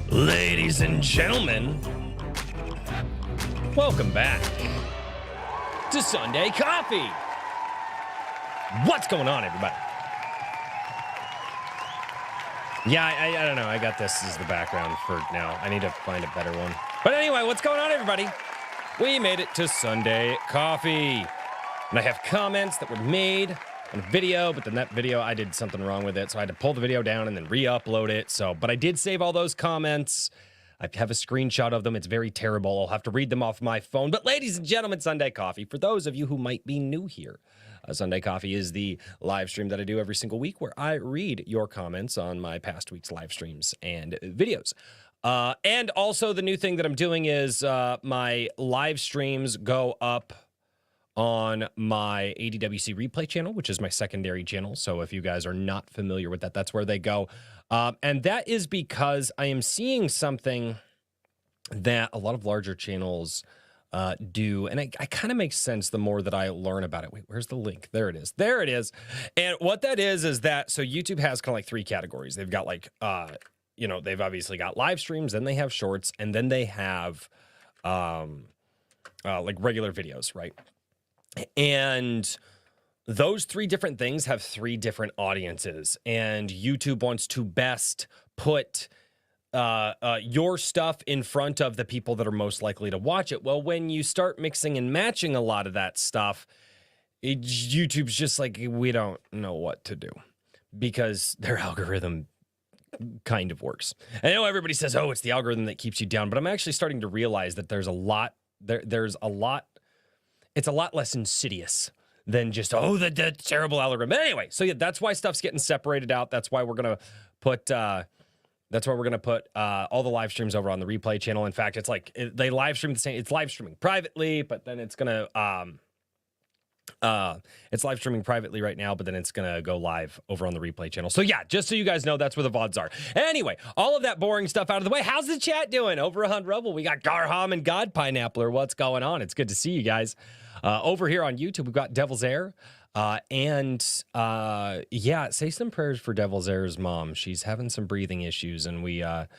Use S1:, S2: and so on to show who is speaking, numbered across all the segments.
S1: Ladies and gentlemen, welcome back to Sunday Coffee. What's going on, everybody? Yeah, I don't know. I got this as the background for now. I need to find a better one. But anyway, what's going on, everybody? We made it to Sunday Coffee. And I have comments that were made on a video, but then that video, I did something wrong with it, so I had to pull the video down and then re-upload it. But I did save all those comments. I have a screenshot of them. It's very terrible. I'll have to read them off my phone. But ladies and gentlemen, Sunday Coffee, for those of you who might be new here, Sunday Coffee is the live stream that I do every single week where I read your comments on my past week's live streams and videos. And also the new thing that I'm doing is my live streams go up on my ADWC replay channel, which is my secondary channel. So if you guys are not familiar with that, that's where they go. And that is because I am seeing something that a lot of larger channels do. And it kind of makes sense the more that I learn about it. Wait, where's the link? There it is. There it is. And what that is that, so YouTube has kind of like three categories. They've got like, they've obviously got live streams, then they have shorts, and then they have like regular videos, right? And those three different things have three different audiences, and YouTube wants to best put your stuff in front of the people that are most likely to watch it. Well, when you start mixing and matching a lot of that stuff, YouTube's just like, we don't know what to do because their algorithm kind of works. I know everybody says, oh, it's the algorithm that keeps you down, but I'm actually starting to realize that there's a lot, it's a lot less insidious than just, the terrible algorithm. But anyway, so yeah, that's why stuff's getting separated out. That's why we're going to put, all the live streams over on the replay channel. In fact, it's like, they live stream the same, it's live streaming privately, but then it's going to, it's live streaming privately right now, but then it's going to go live over on the replay channel. So yeah, just so you guys know, that's where the VODs are. Anyway, all of that boring stuff out of the way. How's the chat doing? Over on Rebel, we got Garham and God Pineappler. What's going on? It's good to see you guys. Over here on YouTube, we've got Devil's Air. Say some prayers for Devil's Air's mom. She's having some breathing issues, and we want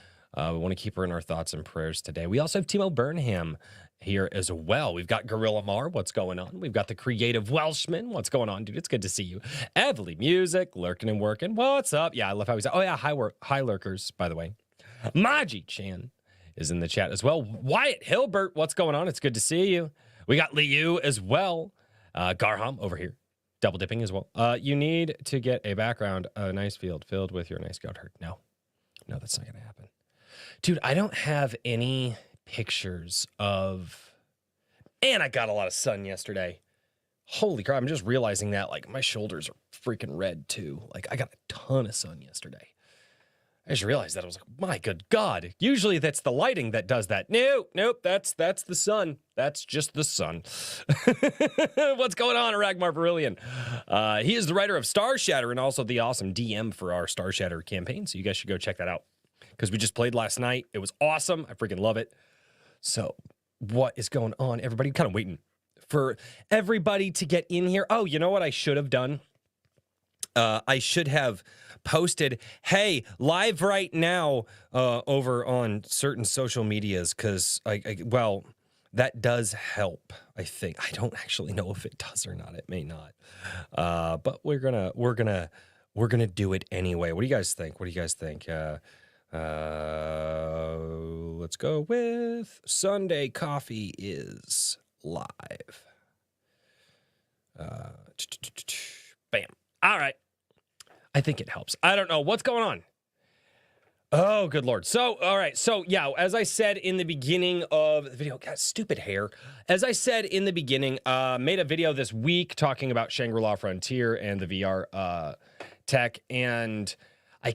S1: to keep her in our thoughts and prayers today. We also have Timo Burnham here as well. We've got Gorilla Mar. What's going on? We've got the Creative Welshman. What's going on, dude? It's good to see you. Evely Music, lurking and working. What's up? Yeah, I love how he's. Oh yeah, hi lurkers. By the way, Maji Chan is in the chat as well. Wyatt Hilbert, what's going on? It's good to see you. We got Liu as well. Garham over here, double dipping as well. You need to get a background, a nice field filled with your nice goat herd. No, that's not gonna happen, dude. I don't have any pictures of, and I got a lot of sun yesterday. Holy crap, I'm just realizing that, like, my shoulders are freaking red too. Like, I got a ton of sun yesterday. I just realized that. I was like, my good God. Usually that's the lighting that does that. Nope, that's the sun. That's just the sun. What's going on, Ragmar Brilliant? He is the writer of Star Shatter and also the awesome DM for our Star Shatter campaign, so you guys should go check that out because we just played last night. It was awesome. I freaking love it. So what is going on, everybody? Kind of waiting for everybody to get in here. Oh, you know what I should have done? I should have posted, hey, live right now over on certain social medias, because that does help, I think. I don't actually know if it does or not. It may not. But we're gonna do it anyway. What do you guys think? Let's go with Sunday Coffee is live. Bam. All right. I think it helps. I don't know what's going on. Oh, good Lord. So, all right. So, yeah, as I said in the beginning of the video, God, stupid hair. As I said in the beginning, made a video this week talking about Shangrila Frontier and the VR tech, and I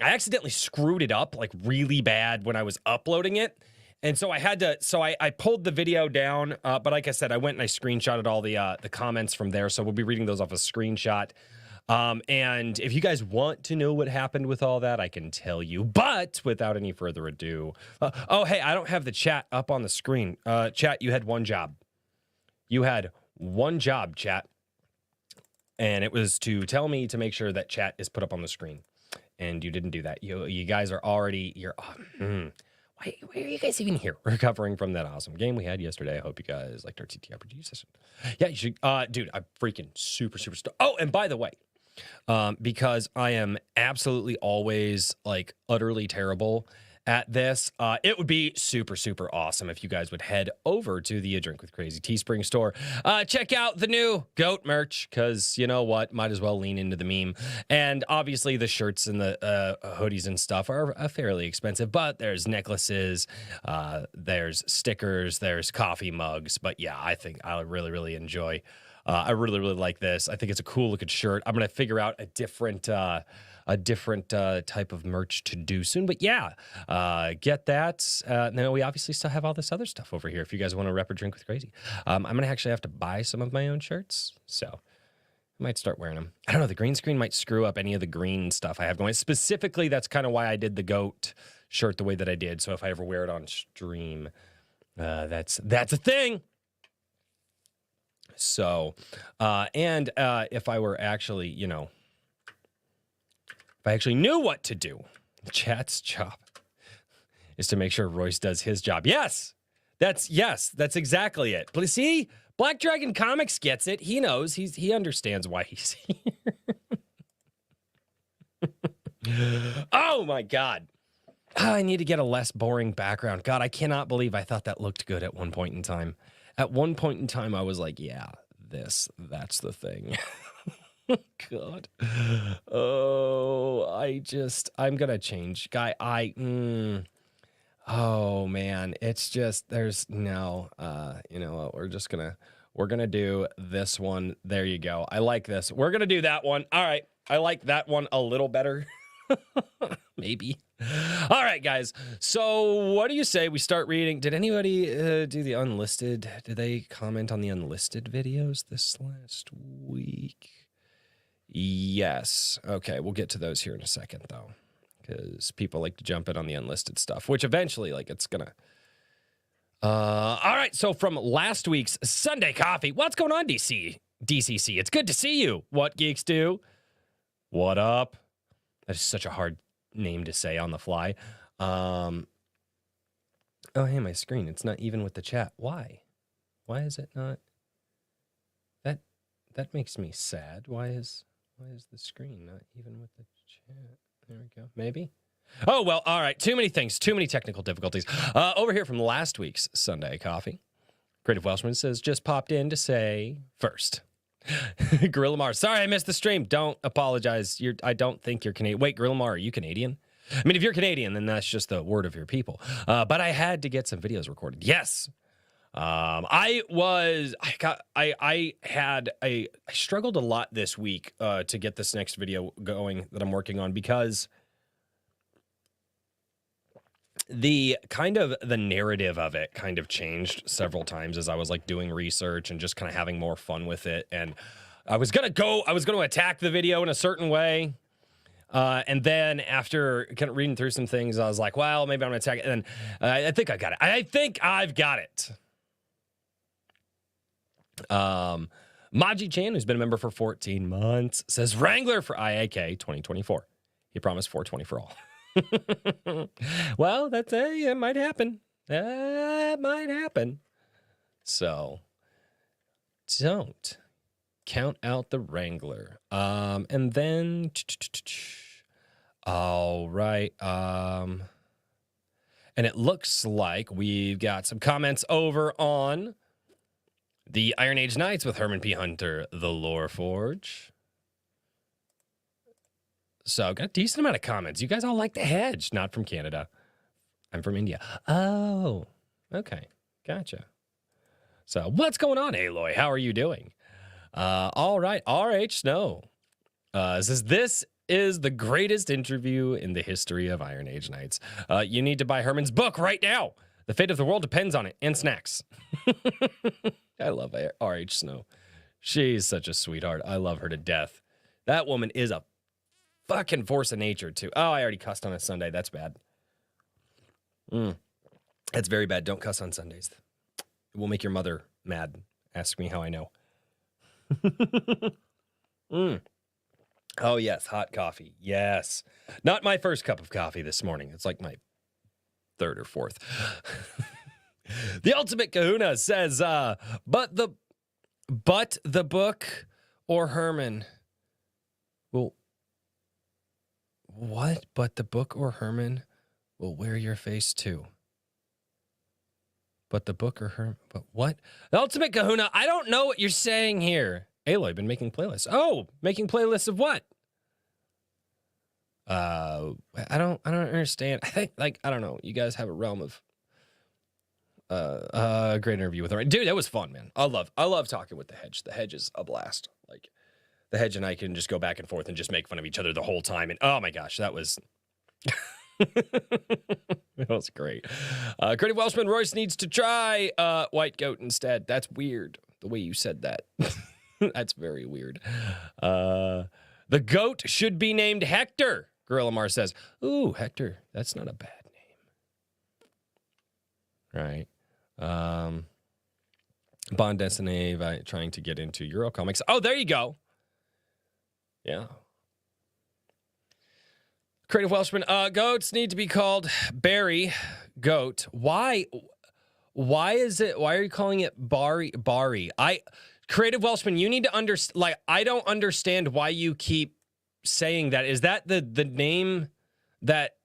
S1: accidentally screwed it up like really bad when I was uploading it. And so I had to, I pulled the video down, but like I said, I went and I screenshotted all the comments from there. So we'll be reading those off a screenshot. And if you guys want to know what happened with all that, I can tell you. But without any further ado, oh, hey, I don't have the chat up on the screen. Chat, you had one job. You had one job, chat. And it was to tell me to make sure that chat is put up on the screen. and you didn't do that. You guys are already, why are you guys even here? Recovering from that awesome game we had yesterday. I hope you guys liked our TTRPG session. Yeah, you should. Dude, I'm freaking super stoked. Oh, and by the way, because I am absolutely always like utterly terrible at this, it would be super awesome if you guys would head over to the Drink with Crazy Teespring store. Check out the new goat merch, because you know what, might as well lean into the meme. And obviously the shirts and the hoodies and stuff are fairly expensive, but there's necklaces, there's stickers, there's coffee mugs. But yeah, I think I really enjoy. I really like this. I think it's a cool looking shirt. I'm gonna figure out a different type of merch to do soon. But yeah, get that. Now we obviously still have all this other stuff over here. If you guys want to rep or drink with Crazy, I'm gonna actually have to buy some of my own shirts. So I might start wearing them. I don't know. The green screen might screw up any of the green stuff I have going. Specifically, that's kind of why I did the goat shirt the way that I did. So if I ever wear it on stream, that's a thing. So, if I were actually, if I actually knew what to do, chat's job is to make sure Royce does his job. Yes, that's exactly it. But see, Black Dragon Comics gets it. He knows. He understands why he's here. Oh my God. I need to get a less boring background. God, I cannot believe I thought that looked good at one point in time. At one point in time, I was like, yeah, that's the thing. God. Oh, I'm going to change. Guy, oh man, it's just, there's no, you know what, we're going to do this one. There you go. I like this. We're going to do that one. All right. I like that one a little better. Maybe. All right, guys. So what do you say we start reading? Did anybody do the unlisted? Did they comment on the unlisted videos this last week? Yes. Okay, we'll get to those here in a second, though, because people like to jump in on the unlisted stuff, which eventually, like, it's gonna... all right, so from last week's Sunday Coffee, what's going on, DCC? It's good to see you. What geeks do? What up? That is such a hard name to say on the fly. Oh, hey, my screen. It's not even with the chat. Why? Why is it not? That makes me sad. Why is the screen not even with the chat? There we go. Maybe. Oh, well, all right. Too many things. Too many technical difficulties. Over here from last week's Sunday Coffee, Creative Welshman says, just popped in to say first. Gorilla Mars, sorry I missed the stream. Don't apologize. I don't think you're Canadian. Wait, Gorilla Mars, are you Canadian? I mean, if you're Canadian, then that's just the word of your people. But I had to get some videos recorded. Yes. I struggled a lot this week to get this next video going that I'm working on, because the narrative of it kind of changed several times as I was like doing research and just kind of having more fun with it. And I was going to attack the video in a certain way. And then after kind of reading through some things, I was like, well, maybe I'm going to attack it. And then I think I got it. I think I've got it. Maji Chan, who's been a member for 14 months, says Wrangler for IAK 2024. He promised 420 for all. Well, it might happen. That might happen. So don't count out the Wrangler. And then all right. And it looks like we've got some comments over on the Iron Age Knights with Herman P. Hunter, the Lore Forge. So got a decent amount of comments. You guys all like the hedge. Not from Canada. I'm from India. Oh, okay. Gotcha. So what's going on, Aloy? How are you doing? All right. R.H. Snow says, this is the greatest interview in the history of Iron Age Knights. You need to buy Herman's book right now. The fate of the world depends on it, and snacks. I love R.H. Snow. She's such a sweetheart. I love her to death. That woman is a fucking force of nature, too. Oh, I already cussed on a Sunday. That's bad. That's very bad. Don't cuss on Sundays. It will make your mother mad. Ask me how I know. Oh, yes, hot coffee. Yes. Not my first cup of coffee this morning. It's like my third or fourth. The Ultimate Kahuna says, but the book or Herman. Well, what? But the book or Herman will wear your face too. But the book or Herman. But what? The Ultimate Kahuna, I don't know what you're saying here. Aloy, been making playlists. Oh, making playlists of what? I don't understand. I think, like, I don't know. You guys have a realm of a great interview with her. Dude, that was fun, man. I love talking with the Hedge. The Hedge is a blast. Like, the Hedge and I can just go back and forth and just make fun of each other the whole time. And oh my gosh, that was that was great. Creative Welshman Royce needs to try White Goat instead. That's weird. The way you said that. That's very weird. The goat should be named Hector, Gorilla Mar says. Ooh, Hector. That's not a bad name. Right. Bond Destiny trying to get into Euro comics. Oh, there you go. Yeah. Creative Welshman. Goats need to be called Barry Goat. Why is it? Why are you calling it Bari? Creative Welshman, you need to understand. Like, I don't understand why you keep saying that. Is that the name that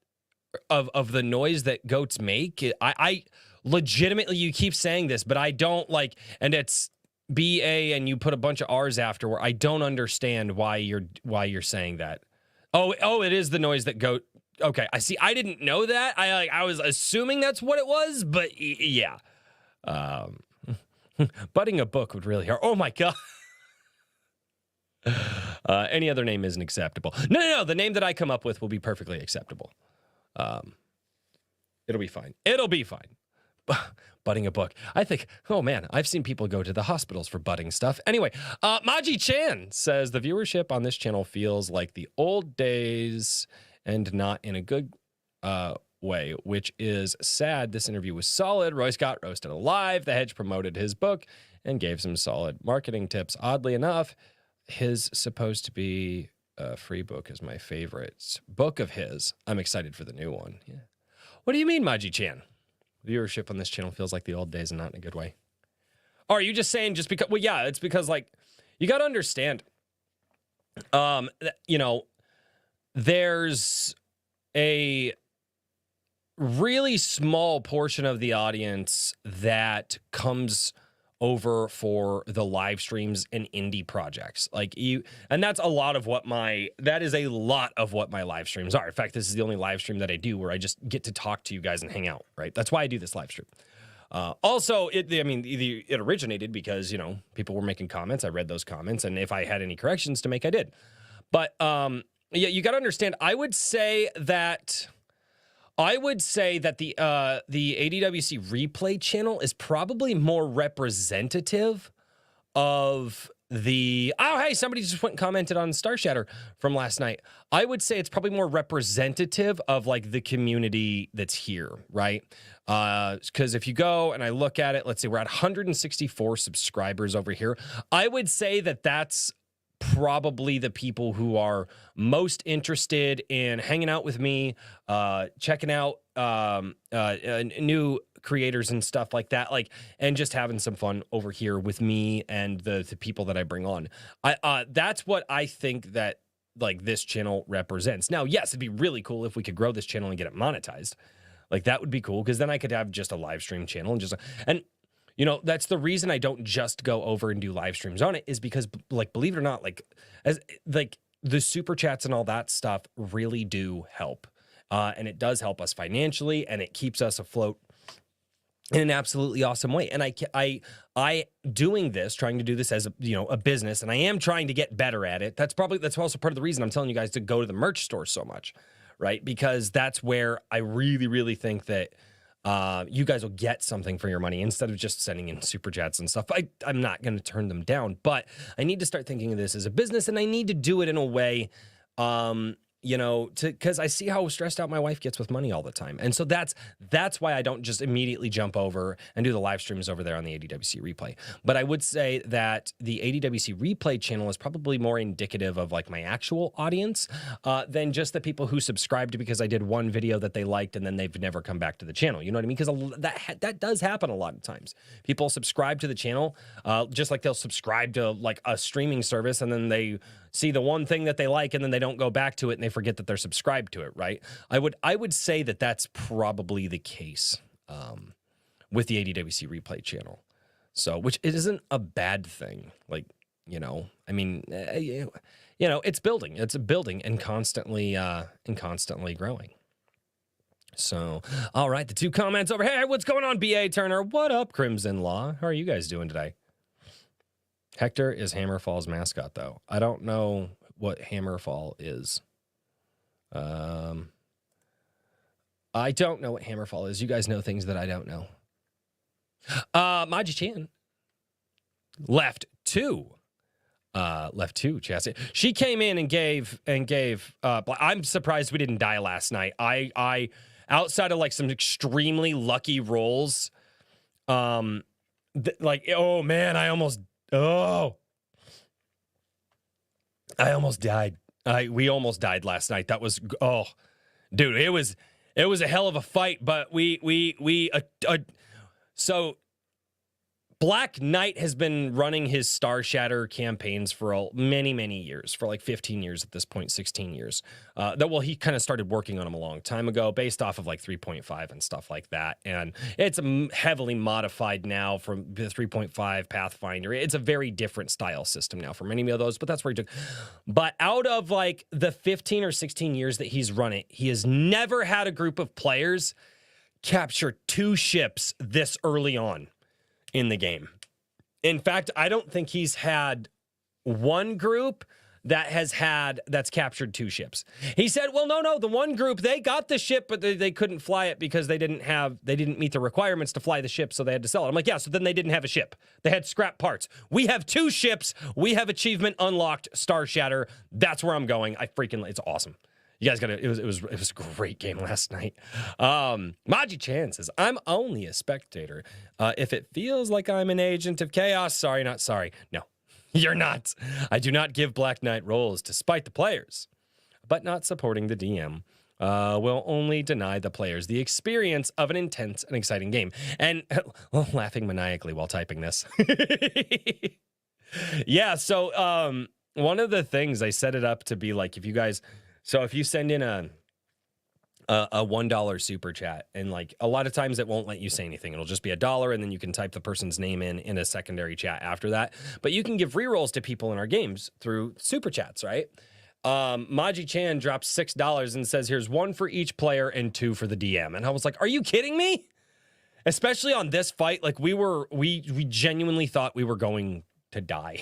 S1: of the noise that goats make? I legitimately, you keep saying this, but I don't like, and it's BA and you put a bunch of R's afterward. I don't understand why you're saying that. Oh, it is the noise that goat. Okay, I see. I didn't know that. I was assuming that's what it was, but yeah. Budding a book would really hurt. Oh my god. Any other name isn't acceptable. No. The name that I come up with will be perfectly acceptable. It'll be fine. Budding a book. I think, oh man, I've seen people go to the hospitals for budding stuff. Anyway, Maji Chan says the viewership on this channel feels like the old days and not in a good way, which is sad. This interview was solid. Royce got roasted alive. The Hedge promoted his book and gave some solid marketing tips. Oddly enough, his supposed to be a free book is my favorite book of his. I'm excited for the new one. Yeah. What do you mean, Maji Chan? Viewership on this channel feels like the old days and not in a good way. Or are you just saying just because, well, yeah, it's because, like, you got to understand, you know, there's a really small portion of the audience that comes over for the live streams and indie projects. Like and that's a lot of what my live streams are. In fact, this is the only live stream that I do where I just get to talk to you guys and hang out, right? That's why I do this live stream. Also, it originated because, you know, people were making comments. I read those comments, and if I had any corrections to make, I did. But yeah, you got to understand, I would say that the ADWC replay channel is probably more representative of the... Oh, hey, somebody just went and commented on Star Shatter from last night. I would say it's probably more representative of, like, the community that's here, right? Because if you go and I look at it, let's say we're at 164 subscribers over here. I would say that that's probably the people who are most interested in hanging out with me, checking out new creators and stuff like that, like, and just having some fun over here with me and the people that I bring on. That's what I think that, like, this channel represents. Now, yes, it'd be really cool if we could grow this channel and get it monetized. Like, that would be cool, because then I could have just a live stream channel and you know, that's the reason I don't just go over and do live streams on it, is because, like, believe it or not, like, as like the super chats and all that stuff really do help. And it does help us financially, and it keeps us afloat in an absolutely awesome way. And I doing this, trying to do this as a business, and I am trying to get better at it. That's also part of the reason I'm telling you guys to go to the merch store so much, right? Because that's where I really, really think that you guys will get something for your money instead of just sending in super chats and stuff. I'm not going to turn them down, but I need to start thinking of this as a business, and I need to do it in a way you know, because I see how stressed out my wife gets with money all the time. And so that's why I don't just immediately jump over and do the live streams over there on the ADWC replay. But I would say that the ADWC replay channel is probably more indicative of like my actual audience than just the people who subscribed because I did one video that they liked and then they've never come back to the channel. You know what I mean? Because that does happen a lot of times. People subscribe to the channel just like they'll subscribe to like a streaming service and then they see the one thing that they like and then they don't go back to it and they forget that they're subscribed to it, right? I would say that that's probably the case with the ADWC replay channel. So, which it isn't a bad thing. Like, you know, I mean, you know, it's building. It's building and constantly growing. So, all right, the 2 comments over. Hey, what's going on, B.A. Turner? What up, Crimson Law? How are you guys doing today? Hector is Hammerfall's mascot, though. I don't know what Hammerfall is. I don't know what Hammerfall is. You guys know things that I don't know. Maji Chan left 2. Chassis. She came in and gave. I'm surprised we didn't die last night. I outside of like some extremely lucky rolls, like oh man, I almost died. We almost died last night. That was dude, it was a hell of a fight, but so Black Knight has been running his Star Shatter campaigns for many years, for like 15 years at this point, 16 years. He kind of started working on them a long time ago based off of like 3.5 and stuff like that. And it's heavily modified now from the 3.5 Pathfinder. It's a very different style system now for many of those, but that's where he took. But out of like the 15 or 16 years that he's run it, he has never had a group of players capture 2 ships this early on in the game. In fact, I don't think he's had one group that's captured 2 ships. He said, well, no, the one group, they got the ship, but they couldn't fly it because they didn't meet the requirements to fly the ship, so they had to sell it. I'm like, yeah, so then they didn't have a ship. They had scrap parts. We have 2 ships. We have achievement unlocked, Star Shatter. That's where I'm going. It's awesome. You guys it was a great game last night. Maji Chan says, I'm only a spectator. If it feels like I'm an agent of chaos, sorry, not sorry. No, you're not. I do not give Black Knight roles to spite the players, but not supporting the DM will only deny the players the experience of an intense and exciting game. And laughing maniacally while typing this. Yeah, so one of the things I set it up to be like, if you send in a $1 super chat, and like a lot of times it won't let you say anything. It'll just be $1, and then you can type the person's name in a secondary chat after that. But you can give rerolls to people in our games through super chats, right? Maji Chan drops $6 and says, here's 1 for each player and 2 for the DM. And I was like, are you kidding me? Especially on this fight, like we genuinely thought we were going to die.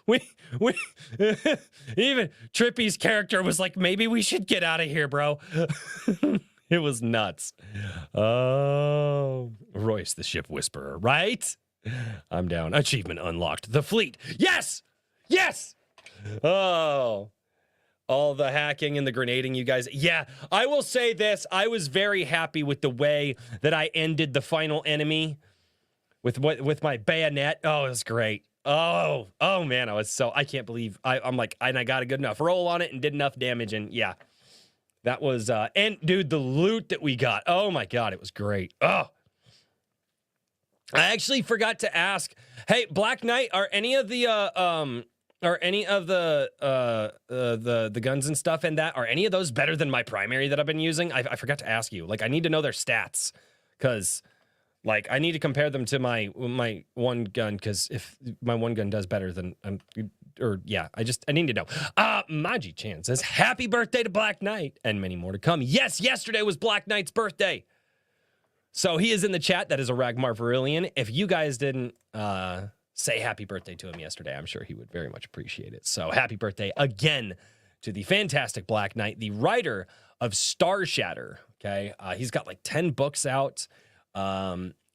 S1: We even Trippy's character was like, maybe we should get out of here, bro. It was nuts. Oh, Royce, the ship whisperer, right? I'm down. Achievement unlocked. The fleet. Yes! Oh, all the hacking and the grenading, you guys. Yeah, I will say this. I was very happy with the way that I ended the final enemy with my bayonet. Oh, it was great. Oh man, I can't believe I'm like, and I got a good enough roll on it and did enough damage, and yeah, that was and dude, the loot that we got, oh my god, it was great. Oh, I actually forgot to ask, hey, Black Knight, are any of the the guns and stuff in that, are any of those better than my primary that I've been using? I forgot to ask you. Like, I need to know their stats, because like, I need to compare them to my one gun, because if my one gun does better, then I need to know. Maji Chan says, happy birthday to Black Knight, and many more to come. Yes, yesterday was Black Knight's birthday. So he is in the chat. That is a Ragmar Virillion. If you guys didn't say happy birthday to him yesterday, I'm sure he would very much appreciate it. So happy birthday again to the fantastic Black Knight, the writer of Star Shatter. Okay, he's got like 10 books out.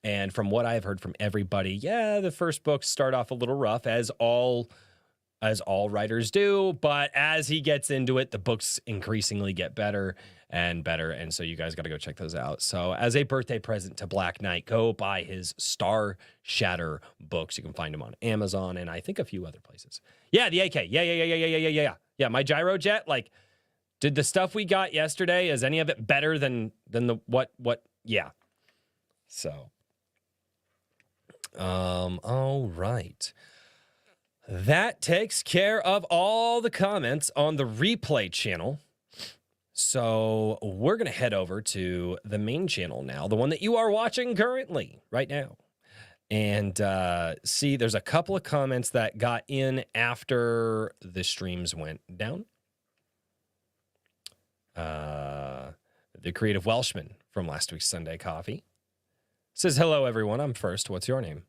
S1: And from what I've heard from everybody, yeah, the first books start off a little rough, as all as all writers do. But as he gets into it, the books increasingly get better and better. And so you guys got to go check those out. So as a birthday present to Black Knight, go buy his Star Shatter books. You can find them on Amazon and I think a few other places. Yeah, the AK. Yeah. Yeah, my gyrojet, like, did the stuff we got yesterday, is any of it better than the what? Yeah. So, all right. That takes care of all the comments on the replay channel. So we're going to head over to the main channel now, the one that you are watching currently right now. And see, there's a couple of comments that got in after the streams went down. The Creative Welshman from last week's Sunday Coffee says, hello, everyone. I'm first. What's your name?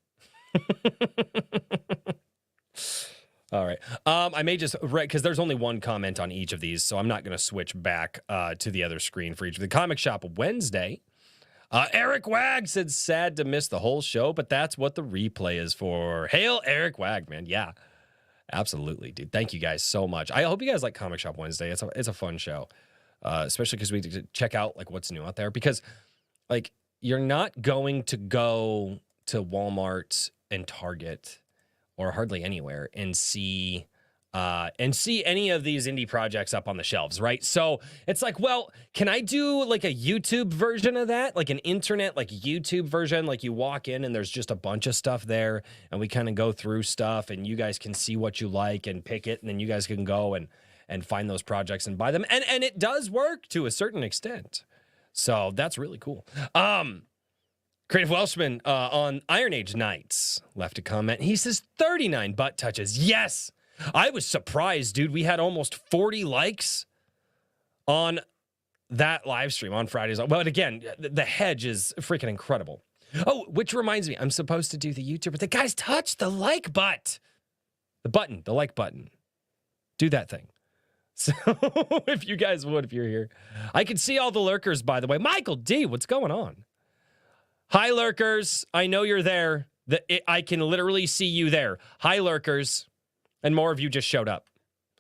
S1: All right. I may just read, because there's only one comment on each of these, so I'm not going to switch back to the other screen for each of the Comic Shop Wednesday. Eric Wag said, sad to miss the whole show, but that's what the replay is for. Hail Eric Wag, man. Yeah, absolutely, dude. Thank you guys so much. I hope you guys like Comic Shop Wednesday. It's a fun show, especially because we check out like what's new out there. Because like you're not going to go to Walmart and Target or hardly anywhere and see any of these indie projects up on the shelves, right? So it's like, well, can I do like a YouTube version of that? Like an internet, like YouTube version, like you walk in and there's just a bunch of stuff there and we kind of go through stuff and you guys can see what you like and pick it. And then you guys can go and find those projects and buy them. And it does work to a certain extent. So that's really cool. Creative Welshman on Iron Age Nights left a comment. He says 39 butt touches. Yes. I was surprised, dude. We had almost 40 likes on that live stream on Fridays. But again, the hedge is freaking incredible. Oh, which reminds me, I'm supposed to do the YouTuber. The guys touch the like button. The like button. Do that thing. So if you guys would, if you're here. I can see all the lurkers, by the way. Michael D, what's going on? Hi, lurkers. I know you're there. I can literally see you there. Hi, lurkers. And more of you just showed up.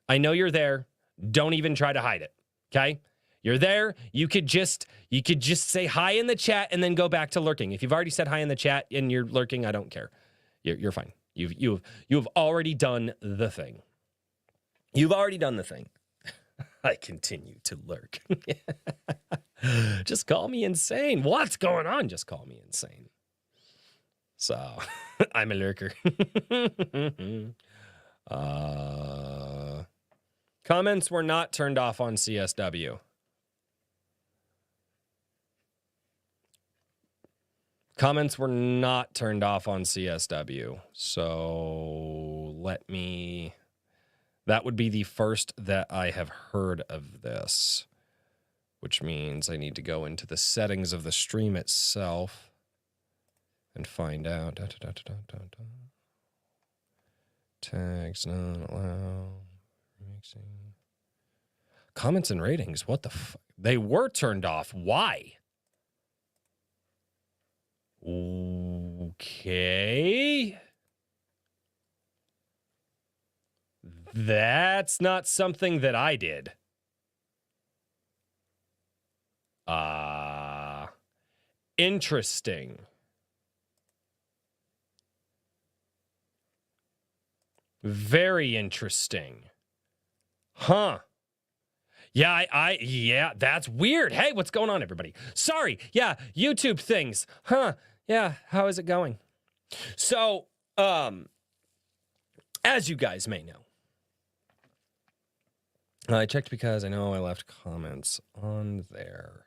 S1: I know you're there. Don't even try to hide it. Okay? You're there. You could just say hi in the chat and then go back to lurking. If you've already said hi in the chat and you're lurking, I don't care. You're fine. You've already done the thing. You've already done the thing. I continue to lurk. Just call me insane. What's going on? Just call me insane. So, I'm a lurker. Comments were not turned off on CSW. Comments were not turned off on CSW. So that would be the first that I have heard of this, which means I need to go into the settings of the stream itself and find out. Tags not allowed. Remixing. Comments and ratings. What the fuck? They were turned off. Why? Okay. That's not something that I did. Interesting. Very interesting. Huh. Yeah, yeah, that's weird. Hey, what's going on, everybody? Sorry. Yeah, YouTube things. Huh. Yeah, how is it going? So, as you guys may know, I checked because I know I left comments on there.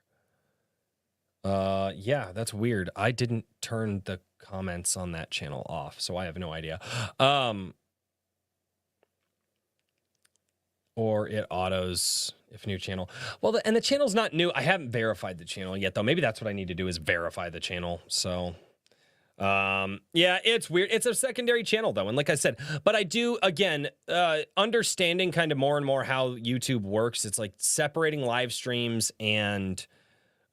S1: Yeah, that's weird. I didn't turn the comments on that channel off, so I have no idea. Or it autos if new channel. Well, and the channel's not new. I haven't verified the channel yet, though. Maybe that's what I need to do is verify the channel. So, yeah, it's weird. It's a secondary channel, though. And like I said, but I do, again, understanding kind of more and more how YouTube works. It's like separating live streams and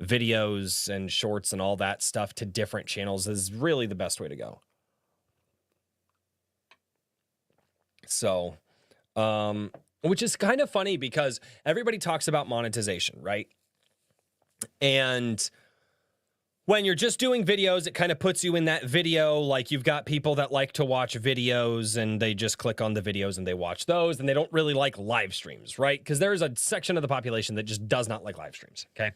S1: videos and shorts and all that stuff to different channels is really the best way to go. So, Which is kind of funny because everybody talks about monetization, right? And when you're just doing videos, it kind of puts you in that video. Like you've got people that like to watch videos and they just click on the videos and they watch those and they don't really like live streams, right? Because there's a section of the population that just does not like live streams, okay?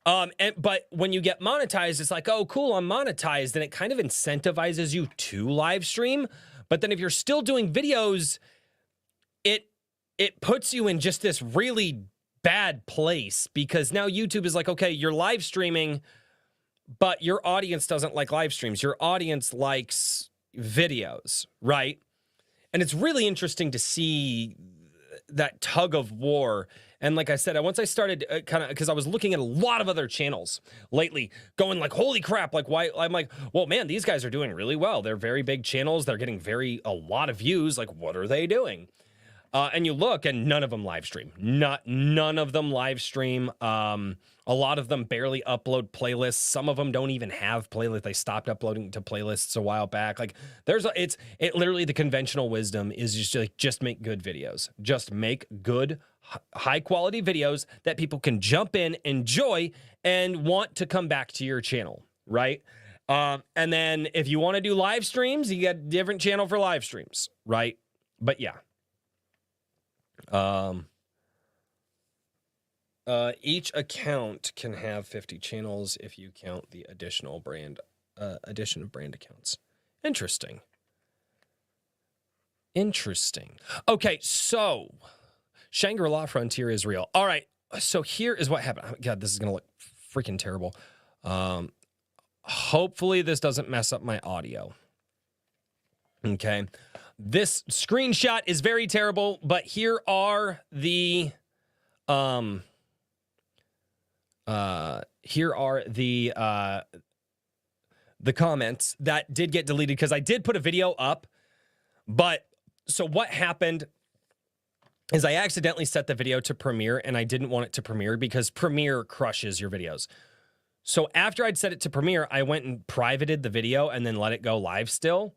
S1: But when you get monetized, it's like, oh, cool, I'm monetized. And it kind of incentivizes you to live stream. But then if you're still doing videos, it puts you in just this really bad place because now YouTube is like, okay, you're live streaming, but your audience doesn't like live streams. Your audience likes videos, right? And it's really interesting to see that tug of war. And like I said, once I started kind of, because I was looking at a lot of other channels lately going like, holy crap, like why? I'm like, well, man, these guys are doing really well. They're very big channels. They're getting a lot of views. Like, what are they doing? And you look and none of them live stream. None of them live stream. A lot of them barely upload playlists. Some of them don't even have playlists. They stopped uploading to playlists a while back. Like it literally the conventional wisdom is just make good videos. Just make good, high quality videos that people can jump in, enjoy, and want to come back to your channel, right? And then if you want to do live streams, you get a different channel for live streams, right? But yeah. Each account can have 50 channels if you count the addition of brand accounts. Interesting. Okay, so Shangri-La Frontier is real. All right, so here is what happened. Oh, God, this is gonna look freaking terrible. Hopefully this doesn't mess up my audio. Okay. This screenshot is very terrible, but here are the comments that did get deleted because I did put a video up. But so what happened is I accidentally set the video to Premiere and I didn't want it to Premiere because Premiere crushes your videos. So after I'd set it to Premiere, I went and privated the video and then let it go live still.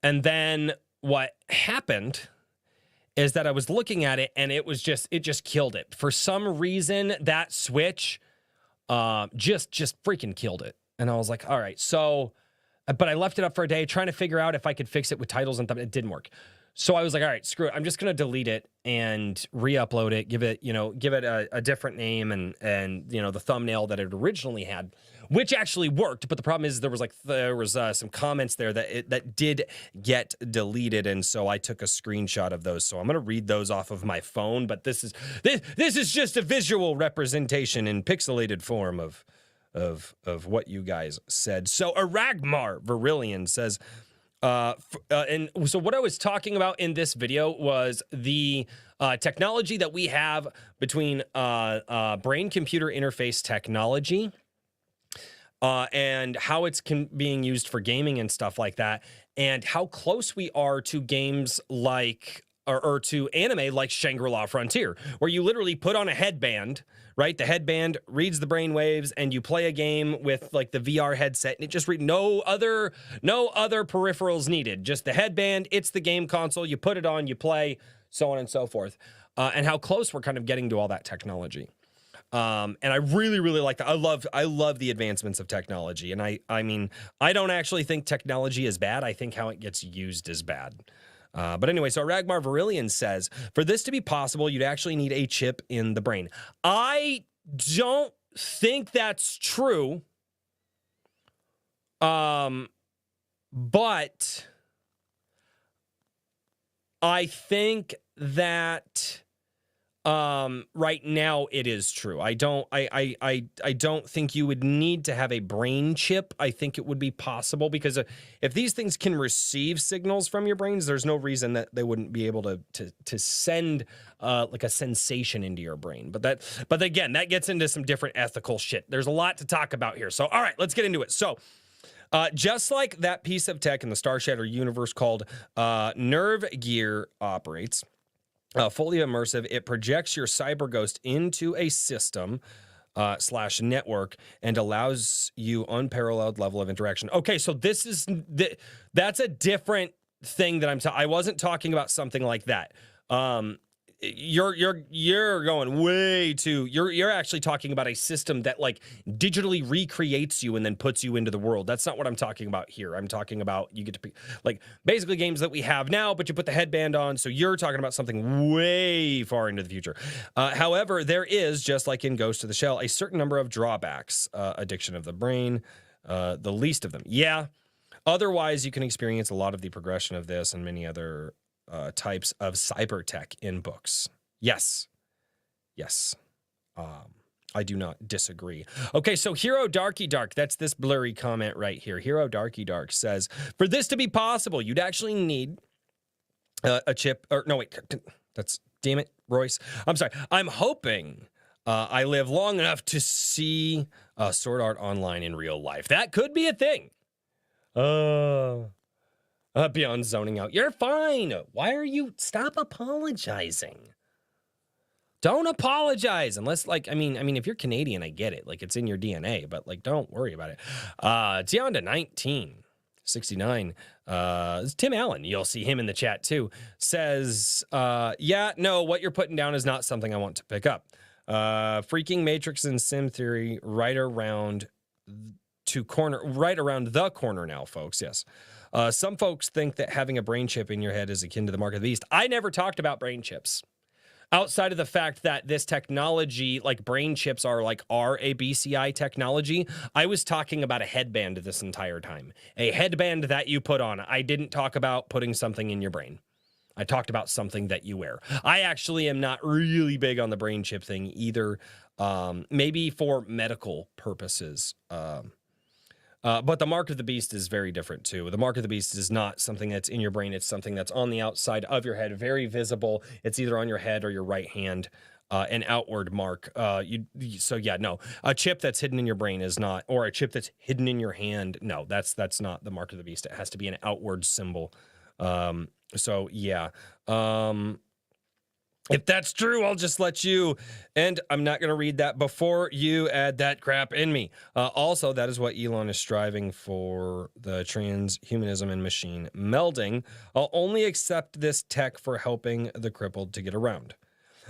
S1: And then what happened is that I was looking at it and it just killed it. For some reason, that switch just freaking killed it. And I was like, all right, so, but I left it up for a day trying to figure out if I could fix it with titles and it didn't work. So I was like, all right, screw it. I'm just going to delete it and re-upload it, give it a different name and the thumbnail that it originally had, which actually worked. But the problem is there was some comments there that did get deleted. And so I took a screenshot of those. So I'm going to read those off of my phone. But this is just a visual representation in pixelated form of what you guys said. So Aragmar Virillion says, and so what I was talking about in this video was the technology that we have between brain-computer interface technology and how it's being used for gaming and stuff like that, and how close we are to games like or to anime like Shangri-La Frontier, where you literally put on a headband, right? The headband reads the brain waves and you play a game with like the VR headset and it just no other peripherals needed. Just the headband, it's the game console, you put it on, you play, so on and so forth. And how close we're kind of getting to all that technology. And I really, really like that. I love the advancements of technology. And I mean, I don't actually think technology is bad. I think how it gets used is bad. But anyway, so Ragmar Virillion says, for this to be possible, you'd actually need a chip in the brain. I don't think that's true. But I think that right now it is true. I don't think you would need to have a brain chip. I think it would be possible because if these things can receive signals from your brains, there's no reason that they wouldn't be able to send like a sensation into your brain. But again, that gets into some different ethical shit. There's a lot to talk about here. So all right, let's get into it. So just like that piece of tech in the Star Shatter universe called Nerve Gear operates, fully immersive, it projects your cyber ghost into a system / network and allows you unparalleled level of interaction. Okay, so that's a different thing that I wasn't talking about something like that. You're going way too. You're actually talking about a system that like digitally recreates you and then puts you into the world. That's not what I'm talking about here. I'm talking about you get to like basically games that we have now, but you put the headband on. So you're talking about something way far into the future. However, there is, just like in Ghost of the Shell, a certain number of drawbacks. Addiction of the brain, the least of them. Yeah. Otherwise, you can experience a lot of the progression of this and many other types of cyber tech in books. Yes. I do not disagree. Okay, so Hero Darky Dark, that's this blurry comment right here. Hero Darky Dark says, for this to be possible, you'd actually need a chip, or no, wait, that's, damn it, Royce. I'm sorry. I'm hoping I live long enough to see Sword Art Online in real life. That could be a thing. Beyond zoning out. You're fine. Why are you? Stop apologizing. Don't apologize unless, like, I mean, if you're Canadian, I get it. Like, it's in your DNA, but like, don't worry about it. Down to 1969. Tim Allen, you'll see him in the chat too, says, yeah, no, what you're putting down is not something I want to pick up. Freaking Matrix and Sim Theory right around the corner now, folks. Yes. Some folks think that having a brain chip in your head is akin to the mark of the beast. I never talked about brain chips. Outside of the fact that this technology, like brain chips are a BCI technology, I was talking about a headband this entire time. A headband that you put on. I didn't talk about putting something in your brain. I talked about something that you wear. I actually am not really big on the brain chip thing either. Maybe for medical purposes. But the mark of the beast is very different too. The mark of the beast is not something that's in your brain. It's something that's on the outside of your head, very visible. It's either on your head or your right hand, an outward mark. So yeah, no, a chip that's hidden in your brain is not, or a chip that's hidden in your hand. No, that's not the mark of the beast. It has to be an outward symbol. So yeah. If that's true, I'll just let you, and I'm not going to read that before you add that crap in me. Also, that is what Elon is striving for, the transhumanism and machine melding. I'll only accept this tech for helping the crippled to get around.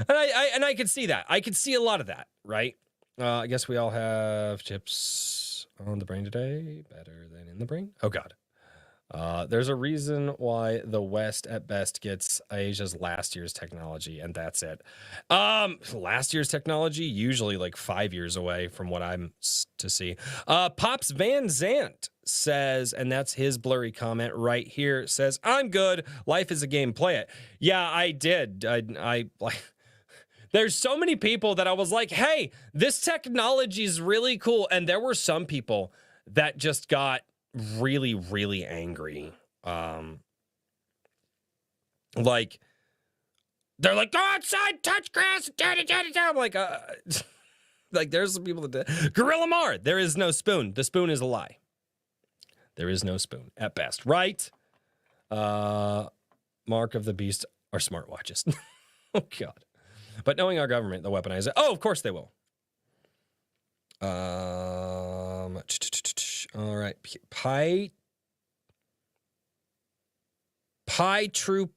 S1: And I can see that. I can see a lot of that, right? I guess we all have chips on the brain today. Better than in the brain. Oh, God. There's a reason why the West at best gets Asia's last year's technology, and that's it. Last year's technology, usually like 5 years away from what I'm to see. Pops Van Zant says, and that's his blurry comment right here, says, I'm good. Life is a game. Play it. Yeah, I did. I like. There's so many people that I was like, hey, this technology is really cool. And there were some people that just got really, really angry. Like, they're like, go outside, touch grass, I'm like, like, there's some people that did. Gorilla Mar, there is no spoon. The spoon is a lie. There is no spoon at best, right? Mark of the beast are smartwatches. Oh, God. But knowing our government, they'll weaponize it. Oh, of course they will. All right. Pie Troop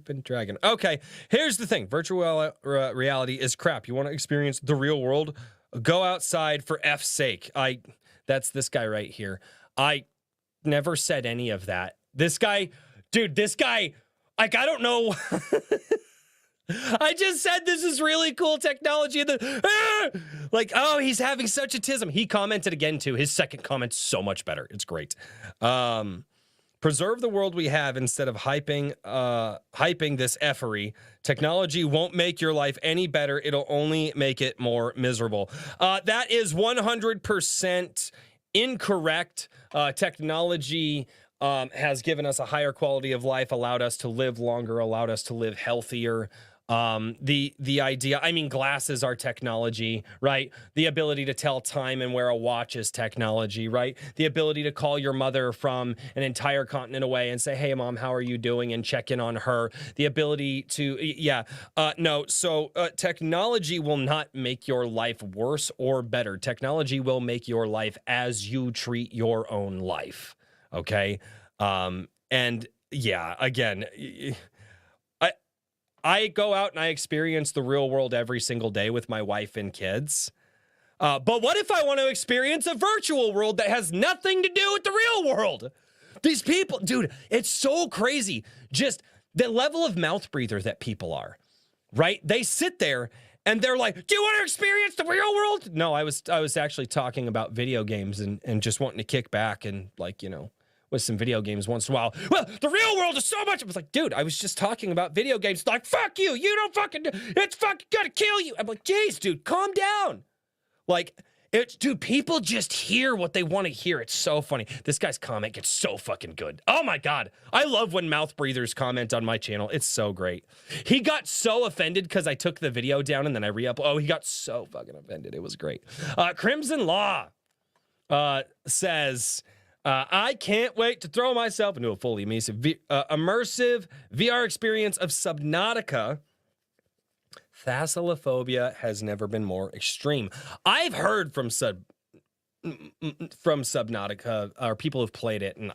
S1: and Dragon. Okay, here's the thing. Virtual reality is crap. You want to experience the real world? Go outside for F's sake. That's this guy right here. I never said any of that. This guy, like, I don't know. I just said this is really cool technology. And like, oh, he's having such a tism. He commented again, too. His second comment's so much better. It's great. Preserve the world we have instead of hyping this effery. Technology won't make your life any better. It'll only make it more miserable. That is 100% incorrect. Technology has given us a higher quality of life, allowed us to live longer, allowed us to live healthier. The idea, I mean, glasses are technology, right? The ability to tell time and wear a watch is technology, right? The ability to call your mother from an entire continent away and say, hey, Mom, how are you doing? And check in on her. The ability to, technology will not make your life worse or better. Technology will make your life as you treat your own life, okay? And yeah, again, I I go out and I experience the real world every single day with my wife and kids. But what if I want to experience a virtual world that has nothing to do with the real world? These people, dude, it's so crazy. Just the level of mouth breather that people are, right? They sit there and they're like, do you want to experience the real world? No, I was actually talking about video games and just wanting to kick back and, like, with some video games once in a while. Well, the real world is so much. I was like, dude, I was just talking about video games. Like, fuck you. You don't fucking, it's fucking gonna kill you. I'm like, geez, dude, calm down. Like, dude, people just hear what they want to hear. It's so funny. This guy's comment gets so fucking good. Oh my God. I love when mouth breathers comment on my channel. It's so great. He got so offended because I took the video down and then I re-uploaded. Oh, he got so fucking offended. It was great. Crimson Law says, I can't wait to throw myself into a fully immersive VR experience of Subnautica. Thalassophobia has never been more extreme. I've heard from Subnautica, or people who've played it, and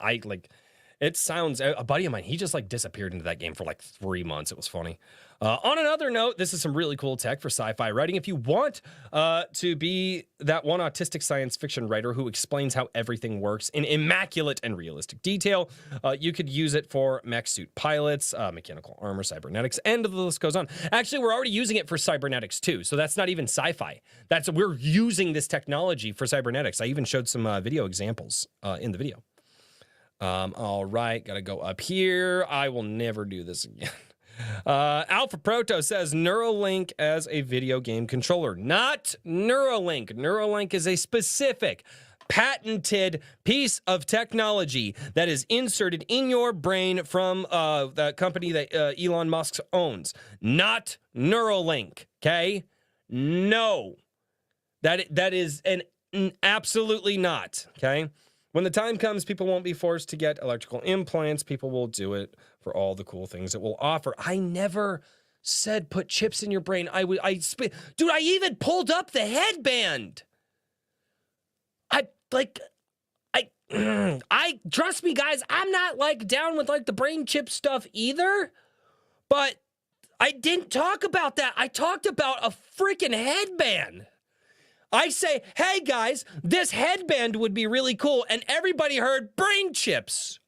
S1: it sounds, a buddy of mine, he just disappeared into that game for 3 months. It was funny. On another note, this is some really cool tech for sci-fi writing. If you want to be that one autistic science fiction writer who explains how everything works in immaculate and realistic detail, you could use it for mech suit pilots, mechanical armor, cybernetics, and the list goes on. Actually, we're already using it for cybernetics too, so that's not even sci-fi. We're using this technology for cybernetics. I even showed some video examples in the video. All right, gotta go up here. I will never do this again. Alpha Proto says Neuralink as a video game controller. Not Neuralink. Neuralink is a specific patented piece of technology that is inserted in your brain from the company that Elon Musk owns. Not Neuralink, okay? No. That is an absolutely not, okay? When the time comes, people won't be forced to get electrical implants. People will do it for all the cool things it will offer. I never said put chips in your brain. Dude, I even pulled up the headband. I trust me, guys, I'm not down with the brain chip stuff either, but I didn't talk about that. I talked about a freaking headband. I say, hey guys, this headband would be really cool, and everybody heard brain chips.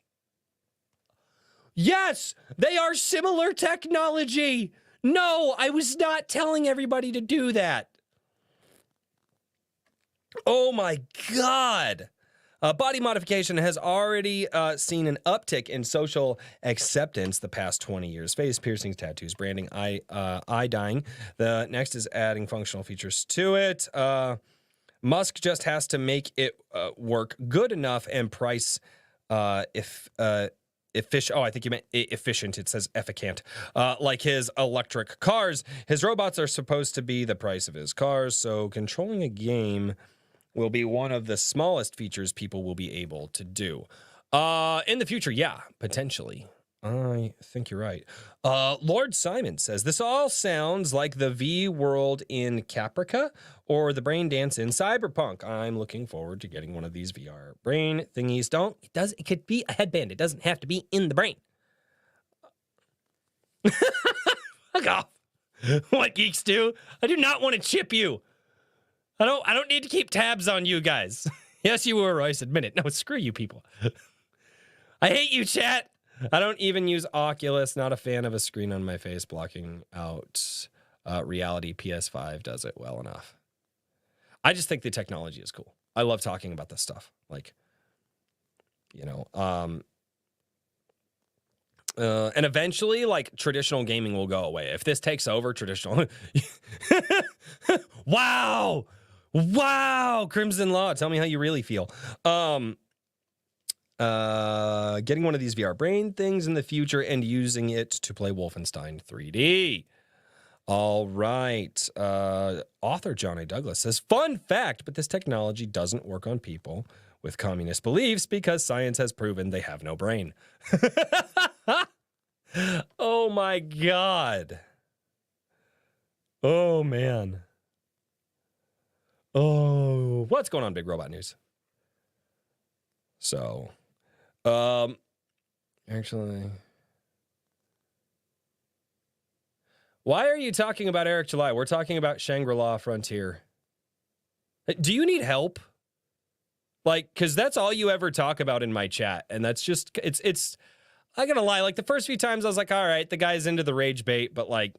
S1: Yes, they are similar technology. No, I was not telling everybody to do that. Oh my God. Body modification has already seen an uptick in social acceptance the past 20 years. Face piercings, tattoos, branding, eye dyeing. The next is adding functional features to it. Musk just has to make it work good enough and price efficient. Oh, I think you meant efficient. It says efficient. Like his electric cars. His robots are supposed to be the price of his cars, so controlling a game will be one of the smallest features people will be able to do. In the future, yeah, potentially. I think you're right. Lord Simon says, this all sounds like the V world in Caprica or the brain dance in Cyberpunk. I'm looking forward to getting one of these VR brain thingies. It could be a headband. It doesn't have to be in the brain. Fuck off. What geeks do? I do not want to chip you. I don't need to keep tabs on you guys. Yes, you were, Royce. Admit it. No, screw you people. I hate you, chat. I don't even use Oculus. Not a fan of a screen on my face blocking out reality. PS5 does it well enough. I just think the technology is cool. I love talking about this stuff. And eventually, traditional gaming will go away. If this takes over traditional... Wow! Wow! Crimson Law, tell me how you really feel. Getting one of these VR brain things in the future and using it to play Wolfenstein 3D. All right. Author John A. Douglas says, fun fact, but this technology doesn't work on people with communist beliefs because science has proven they have no brain. Oh my God. Oh man. Oh, what's going on, Big Robot News? So, Actually, why are you talking about Eric July? We're talking about Shangri-La Frontier. Do you need help? Like, because that's all you ever talk about in my chat. And that's just, it's, I gotta lie, like the first few times I was like, all right, the guy's into the rage bait, but like,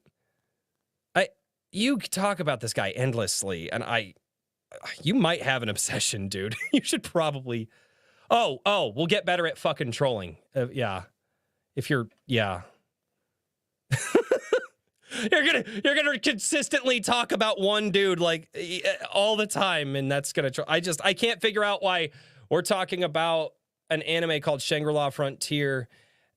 S1: you talk about this guy endlessly, and you might have an obsession, dude. You should probably, we'll get better at fucking trolling. Yeah. If you're, yeah. You're gonna consistently talk about one dude like all the time, and that's gonna I can't figure out why we're talking about an anime called Shangri-La Frontier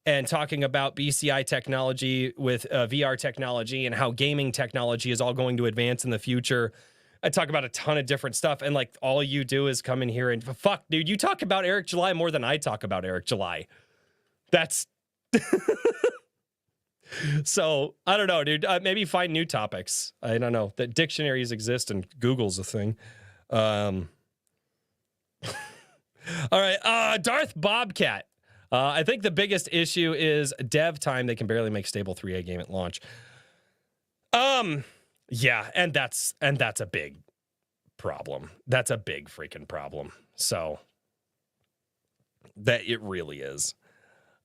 S1: and talking about BCI technology with VR technology and how gaming technology is all going to advance in the future. I talk about a ton of different stuff, and like all you do is come in here and fuck, dude, you talk about Eric July more than I talk about Eric July. That's so I don't know, dude. Maybe find new topics. I don't know that dictionaries exist and Google's a thing. All right, Darth Bobcat. I think the biggest issue is dev time. They can barely make stable 3A game at launch. Yeah, and that's a big problem. That's a big freaking problem. So that it really is.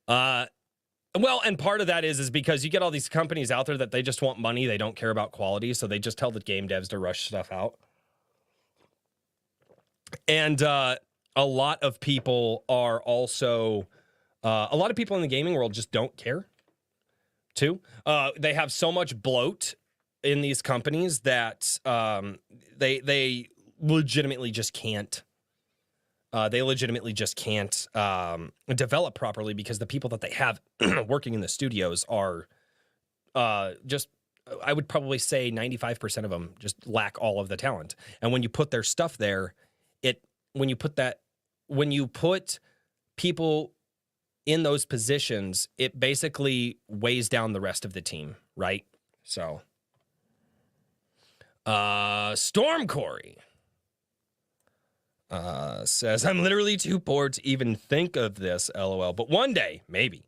S1: Well, and part of that is because you get all these companies out there that they just want money. They don't care about quality. So they just tell the game devs to rush stuff out. And a lot of people are also, a lot of people in the gaming world just don't care, too. They have so much bloat in these companies that they legitimately just can't. Develop properly because the people that they have working in the studios are just, I would probably say 95% of them just lack all of the talent. And when you put their stuff there, when you put people in those positions, it basically weighs down the rest of the team, right? So, Storm Corey says, I'm literally too bored to even think of this, LOL. But one day, maybe.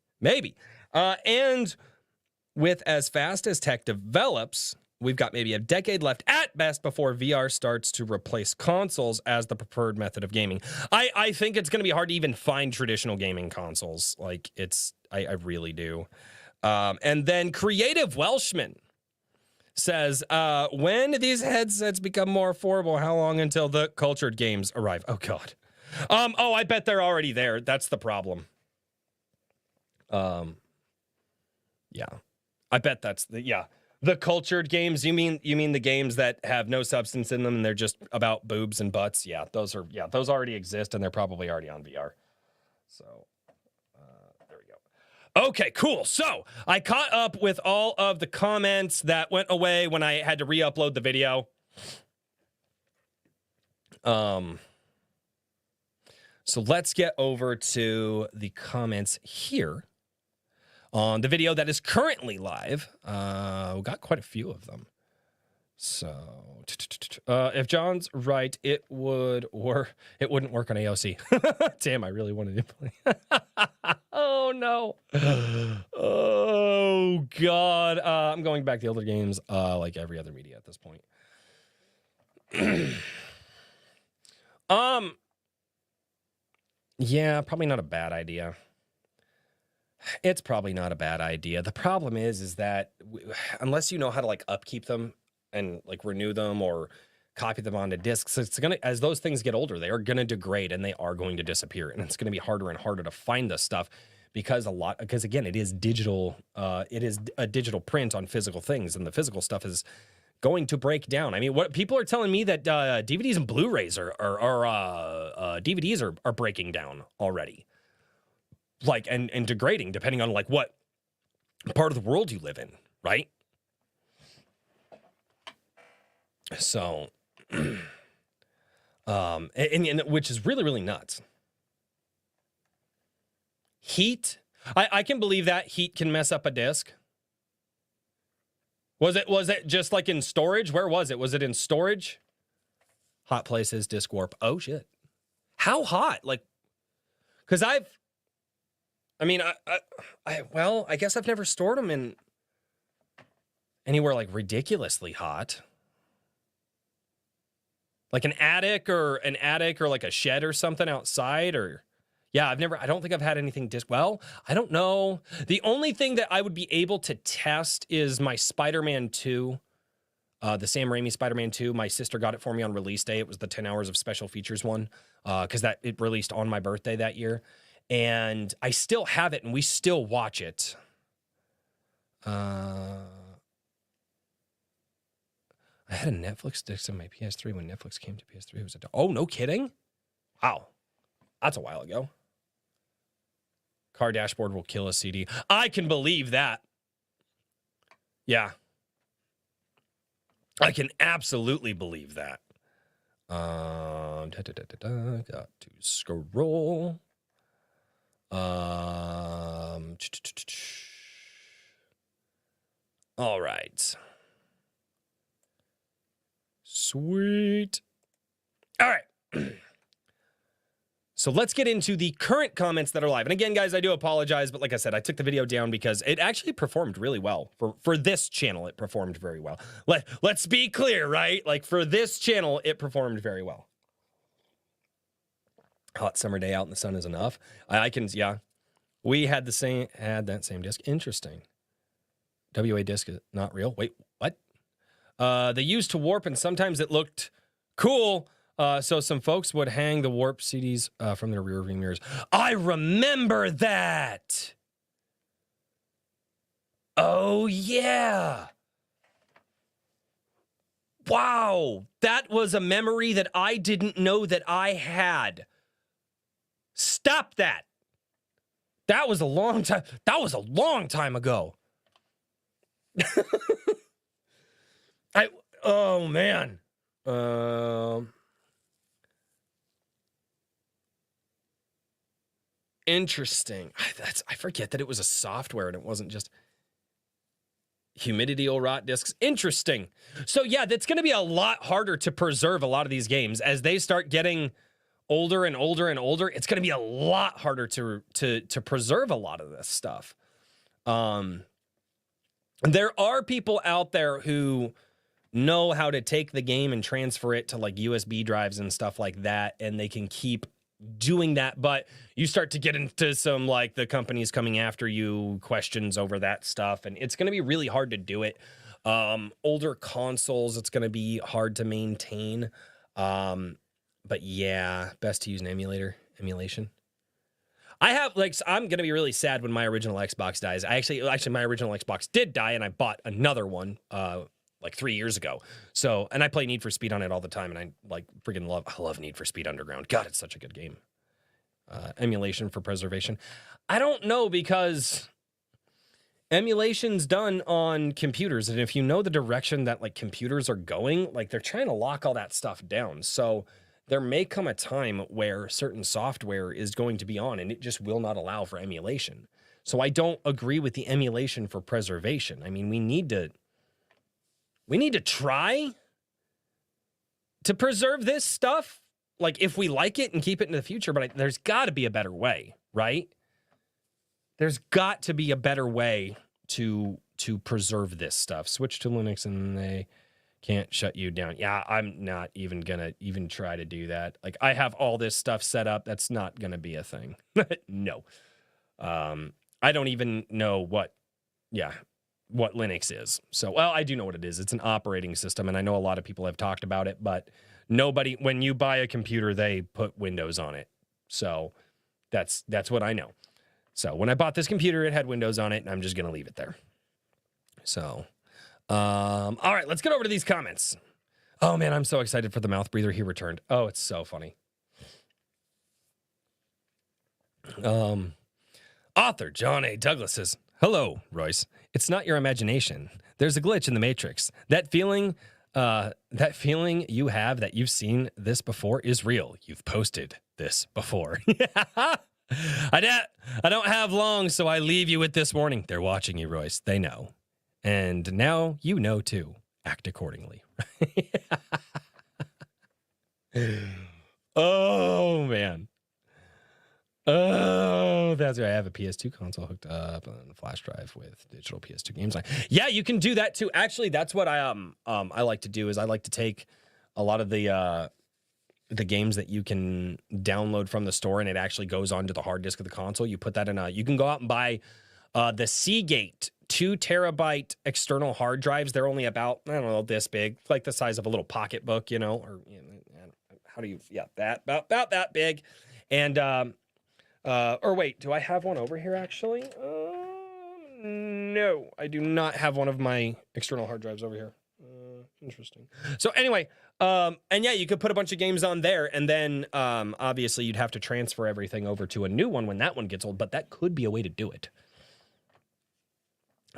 S1: And with as fast as tech develops, we've got maybe a decade left at best before VR starts to replace consoles as the preferred method of gaming. I think it's going to be hard to even find traditional gaming consoles. Like, I really do. And then Creative Welshman says, when these headsets become more affordable, how long until the cultured games arrive? Oh, God. I bet they're already there. That's the problem. Yeah. I bet that's the cultured games. You mean the games that have no substance in them and they're just about boobs and butts? Yeah, those already exist and they're probably already on VR. So there we go. Okay, cool. So I caught up with all of the comments that went away when I had to re-upload the video. So let's get over to the comments here on the video that is currently live. We got quite a few of them. So if John's right, it wouldn't work on AOC. Damn, I really wanted to play. Oh no. Oh God. I'm going back to the older games, like every other media at this point. Yeah, probably not a bad idea. It's probably not a bad idea. The problem is that unless you know how to like upkeep them and like renew them or copy them onto discs, it's gonna, as those things get older, they are gonna degrade and they are going to disappear, and it's gonna be harder and harder to find this stuff because again, it is digital. It is a digital print on physical things, and the physical stuff is going to break down. I mean, what people are telling me that DVDs and Blu-rays or DVDs are breaking down already. Like, and degrading depending on like what part of the world you live in, right? So, and which is really, really nuts. Heat. I can believe that heat can mess up a disc. Was it just like in storage? Where was it? Was it in storage? Hot places, disk warp. Oh shit. How hot? Like, because I mean, well, I guess I've never stored them in anywhere like ridiculously hot. Like an attic or like a shed or something outside or yeah, I don't think I've had anything well, I don't know. The only thing that I would be able to test is my Spider-Man 2, the Sam Raimi Spider-Man 2. My sister got it for me on release day. It was the 10 hours of special features one because it released on my birthday that year. And I still have it and we still watch it. I had a Netflix disc on my PS3 when Netflix came to PS3. It was oh, no kidding? Wow. That's a while ago. Car dashboard will kill a CD. I can believe that. Yeah. I can absolutely believe that. Got to scroll. All right. Sweet. All right. So let's get into the current comments that are live. And again, guys, I do apologize, but like I said, I took the video down because it actually performed really well. For this channel, it performed very well. Let's be clear, right? Like for this channel, it performed very well. Hot summer day out in the sun is enough. Yeah. We had that same disc. Interesting. WA disc is not real. Wait, what? They used to warp and sometimes it looked cool. So some folks would hang the warp CDs from their rear view mirrors. I remember that. Oh, yeah. Wow. That was a memory that I didn't know that I had. Stop that. That was a long time. That was a long time ago. Oh, man. Interesting. I forget that it was a software and it wasn't just humidity will rot discs. Interesting. So yeah, that's going to be a lot harder to preserve a lot of these games as they start getting older and older and older. It's going to be a lot harder to preserve a lot of this stuff. There are people out there who know how to take the game and transfer it to like USB drives and stuff like that, and they can keep doing that, but you start to get into some like the companies coming after you questions over that stuff, and it's going to be really hard to do it. Older consoles, it's going to be hard to maintain. But yeah, best to use an emulation. I'm going to be really sad when my original Xbox dies. Actually, my original Xbox did die, and I bought another one like 3 years ago. So, and I play Need for Speed on it all the time, and I like freaking love Need for Speed Underground. God, it's such a good game. Emulation for preservation. I don't know, because emulation's done on computers, and if you know the direction that like computers are going, like they're trying to lock all that stuff down. So there may come a time where certain software is going to be on and it just will not allow for emulation. So I don't agree with the emulation for preservation. I mean, we need to try to preserve this stuff, like if we like it and keep it in the future, but there's got to be a better way, right? There's got to be a better way to preserve this stuff. Switch to Linux and they can't shut you down. Yeah, I'm not even gonna even try to do that. Like I have all this stuff set up. That's not gonna be a thing. No. I don't even know what Linux is. So, well, I do know what it is. It's an operating system, and I know a lot of people have talked about it, but when you buy a computer, they put Windows on it. So that's what I know. So when I bought this computer, it had Windows on it, and I'm just going to leave it there. So, all right, let's get over to these comments. Oh, man, I'm so excited for the mouth breather. He returned. Oh, it's so funny. Author John A. Douglas says, hello, Royce. It's not your imagination. There's a glitch in the Matrix. That feeling you have that you've seen this before is real. You've posted this before. I don't have long, so I leave you with this warning. They're watching you, Royce. They know. And now you know, too. Act accordingly. Oh, man. Oh, that's That's right. I have a PS2 console hooked up on a flash drive with digital PS2 games. Yeah, you can do that too. Actually, that's what I like to do is I like to take a lot of the games that you can download from the store and it actually goes onto the hard disk of the console. You put that in you can go out and buy the Seagate 2 terabyte external hard drives. They're only about, I don't know, this big, like the size of a little pocketbook, or how do you, about that big. And, or wait, do I have one over here actually? No, I do not have one of my external hard drives over here. Interesting. So anyway, and yeah, you could put a bunch of games on there and then, obviously you'd have to transfer everything over to a new one when that one gets old, but that could be a way to do it.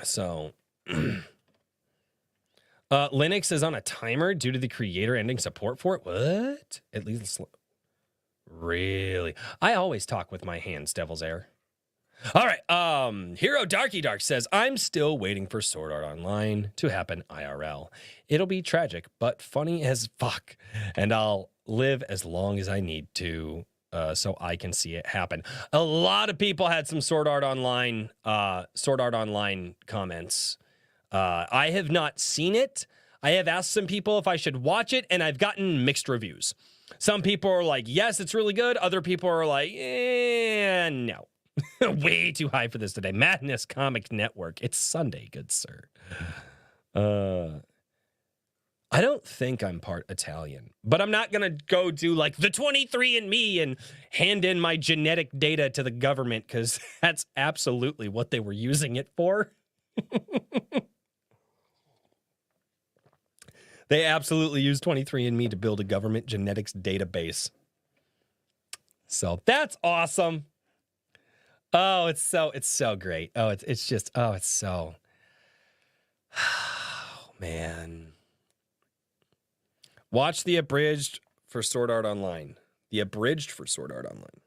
S1: So, Linux is on a timer due to the creator ending support for it. What? At least, really? I always talk with my hands, Devil's Air. All right. Hero Darky Dark says, I'm still waiting for Sword Art Online to happen IRL. It'll be tragic, but funny as fuck. And I'll live as long as I need to. So I can see it happen. A lot of people had some Sword Art Online comments. I have not seen it. I have asked some people if I should watch it, and I've gotten mixed reviews. Some people are like, yes, it's really good. Other people are like, no. Way too high for this today. Madness Comic Network. It's Sunday, good sir. I don't think I'm part Italian, but I'm not going to go do like the 23andMe and hand in my genetic data to the government because that's absolutely what they were using it for. They absolutely used 23andMe to build a government genetics database. So that's awesome. Oh, it's so great. Oh, it's just, oh, it's so, oh, man. Watch the abridged for Sword Art Online. The abridged for Sword Art Online.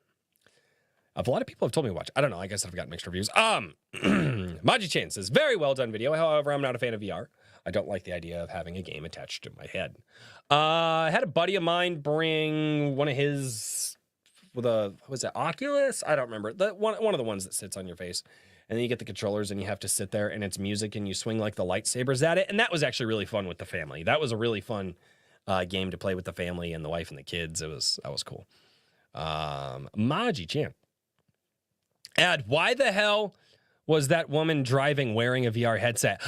S1: A lot of people have told me to watch. I don't know. I guess I've got mixed reviews. Maji Chan says, very well done video. However, I'm not a fan of VR. I don't like the idea of having a game attached to my head. I had a buddy of mine bring one of his, with a, what was that, Oculus? I don't remember. One of the ones that sits on your face. And then you get the controllers and you have to sit there and it's music and you swing like the lightsabers at it. And that was actually really fun with the family. That was a really fun game to play with the family and the wife and the kids. That was cool. Maji Chan. Why the hell was that woman driving wearing a VR headset?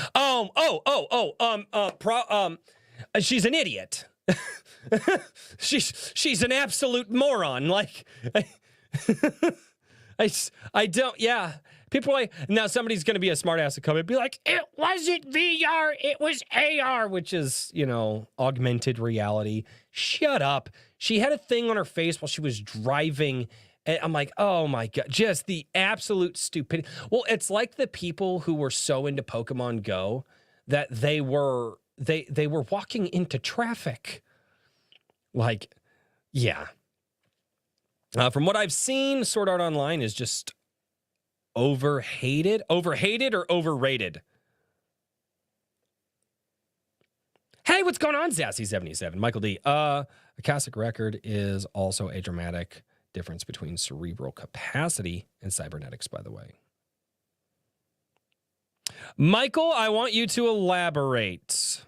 S1: She's an idiot. she's an absolute moron. Like, I don't, yeah. People are like, now somebody's going to be a smartass to come and be like, it wasn't VR, it was AR, which is, augmented reality. Shut up. She had a thing on her face while she was driving. And I'm like, oh my God, just the absolute stupidity. Well, it's like the people who were so into Pokemon Go that they were walking into traffic. Like, yeah. From what I've seen, Sword Art Online is just overhated or overrated? Hey, what's going on, Zassy77? Michael D. Akashic Record is also a dramatic difference between cerebral capacity and cybernetics, by the way. Michael, I want you to elaborate.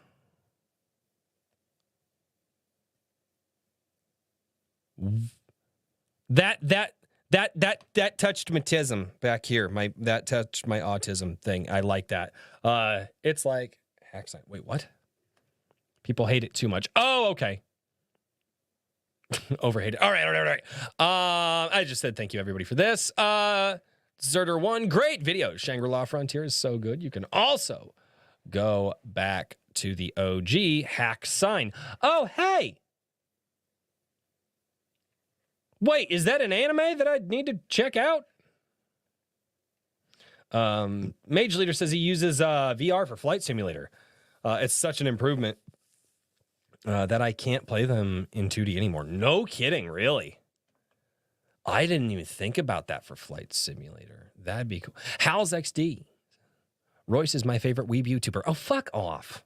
S1: That touched my autism back here. That touched my autism thing. I like that. It's like accent. Wait, what? People hate it too much. Oh, okay. Overhated. All right. I just said thank you everybody for this. Zerder1, great video. Shangri-La Frontier is so good. You can also go back to the OG hack sign. Oh, hey. Wait, is that an anime that I need to check out? Mage Leader says he uses VR for Flight Simulator. It's such an improvement that I can't play them in 2D anymore. No kidding, really. I didn't even think about that for Flight Simulator. That'd be cool. How's XD? Royce is my favorite weeb YouTuber. Oh, fuck off.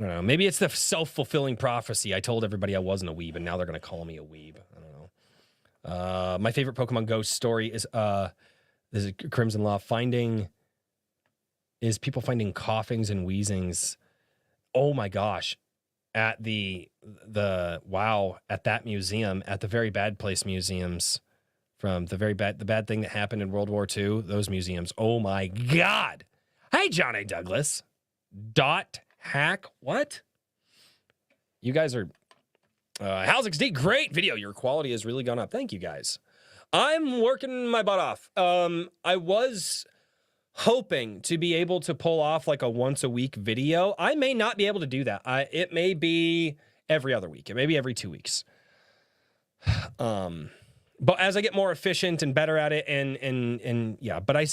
S1: don't know. Maybe it's the self-fulfilling prophecy. I told everybody I wasn't a weeb, and now they're going to call me a weeb. I don't know. My favorite Pokemon Go story is this is Crimson Law people finding coughings and wheezings. Oh my gosh. At at that museum, at the Very Bad Place museums, from the bad thing that happened in World War II, those museums. Oh my God. Hey, John A. Douglas. Hack. What? You guys are How's XD? Great video. Your quality has really gone up. Thank you guys. I'm working my butt off. I was hoping to be able to pull off like a once a week video. I may not be able to do that. It may be every other week. It may be every 2 weeks. But as I get more efficient and better at it, and yeah, but I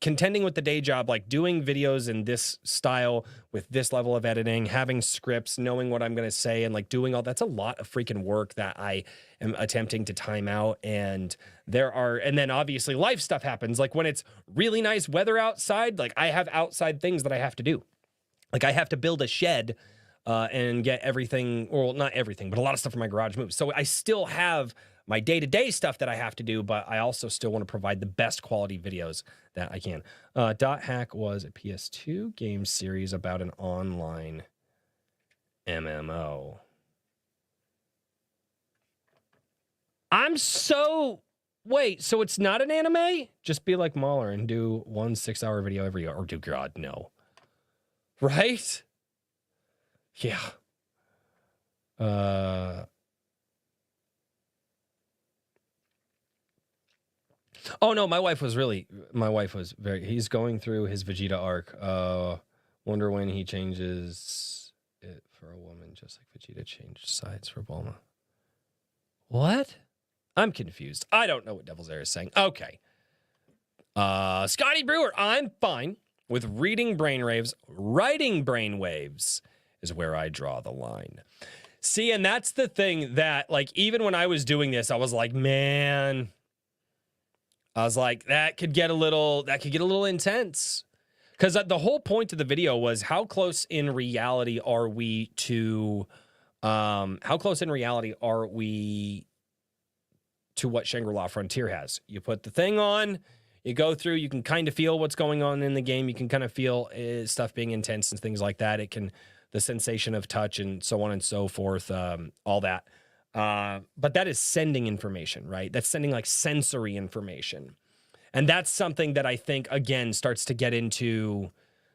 S1: contending with the day job, like doing videos in this style with this level of editing, having scripts, knowing what I'm going to say, and like doing all that's a lot of freaking work that I am attempting to time out. And then obviously life stuff happens. Like when it's really nice weather outside, like I have outside things that I have to do. Like I have to build a shed and get everything, well, not everything, but a lot of stuff from my garage moved. So I still have my day-to-day stuff that I have to do, but I also still want to provide the best quality videos that I can. Hack was a PS2 game series about an online MMO. Wait, so it's not an anime? Just be like Mahler and do 1 6-hour video every year, or do God, no. Right? Yeah. Oh no, my wife was he's going through his Vegeta arc. Wonder when he changes it for a woman, just like Vegeta changed sides for Bulma. What? I'm confused. I don't know what Devil's Air is saying. Okay. Scotty Brewer, I'm fine with reading brainwaves. Writing brainwaves is where I draw the line. See, and that's the thing that, like, even when I was doing this, I was like, man, that could get a little intense. Because the whole point of the video was how close in reality are we to what Shangrila Frontier has. You put the thing on, you go through, you can kind of feel what's going on in the game. You can kind of feel stuff being intense and things like that. The sensation of touch and so on and so forth, all that. But that is sending information, right? That's sending like sensory information. And that's something that I think, again, starts to get into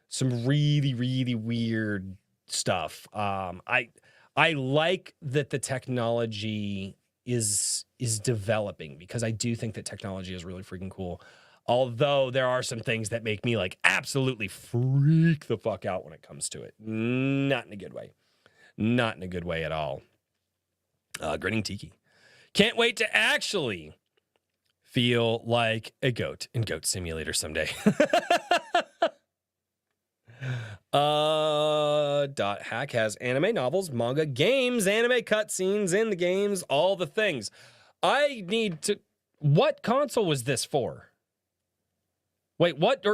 S1: some really, really weird stuff. I like that the technology is developing, because I do think that technology is really freaking cool. Although there are some things that make me like absolutely freak the fuck out when it comes to it. Not in a good way. Not in a good way at all. Grinning Tiki. Can't wait to actually feel like a goat in Goat Simulator someday. Hack has anime, novels, manga, games, anime cutscenes in the games, all the things. What console was this for? Wait, what?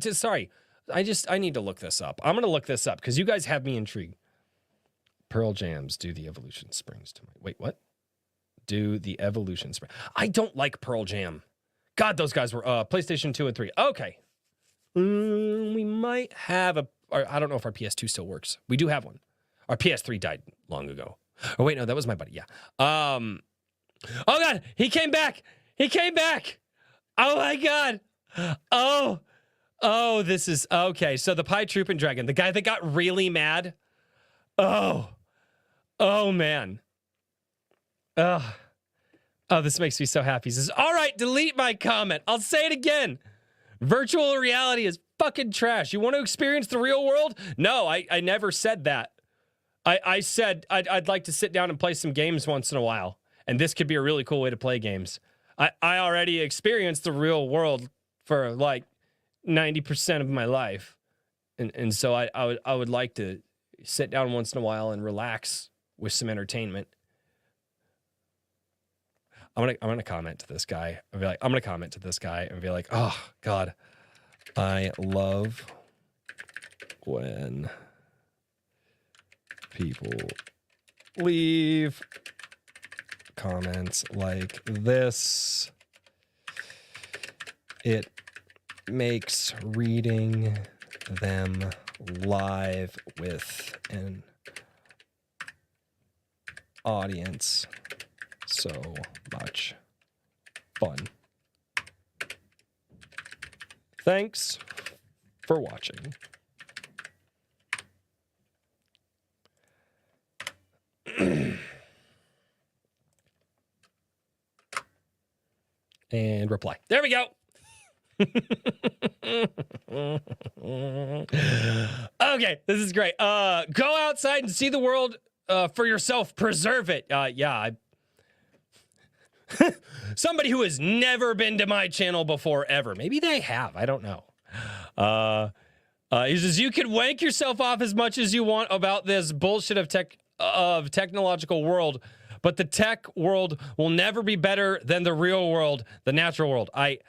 S1: Sorry. I need to look this up. I'm going to look this up because you guys have me intrigued. Pearl Jams do the Evolution Springs to my... Wait, what? Do the Evolution Spring. I don't like Pearl Jam. God, those guys were PlayStation 2 and 3. Okay. We might have I don't know if our PS2 still works. We do have one. Our PS3 died long ago. Oh, wait, no, that was my buddy. Yeah. Oh, God. He came back. Oh, my God. Oh, this is... Okay, so the Pie Trooping Dragon, the guy that got really mad. Oh, man. Oh, this makes me so happy. He says, all right, delete my comment. I'll say it again. Virtual reality is fucking trash. You want to experience the real world? No, I never said that. I said I'd like to sit down and play some games once in a while. And this could be a really cool way to play games. I already experienced the real world for like 90% of my life. And so I would like to sit down once in a while and relax with some entertainment. I'm gonna comment to this guy. I'm gonna comment to this guy and be like, oh God, I love when people leave comments like this, it makes reading them live with an audience so much fun. Thanks for watching. And reply. There we go. Okay, this is great. Go outside and see the world for yourself. Preserve it. Yeah. Somebody who has never been to my channel before ever. Maybe they have. I don't know. He says you can wank yourself off as much as you want about this bullshit of technological world, but the tech world will never be better than the real world, the natural world. I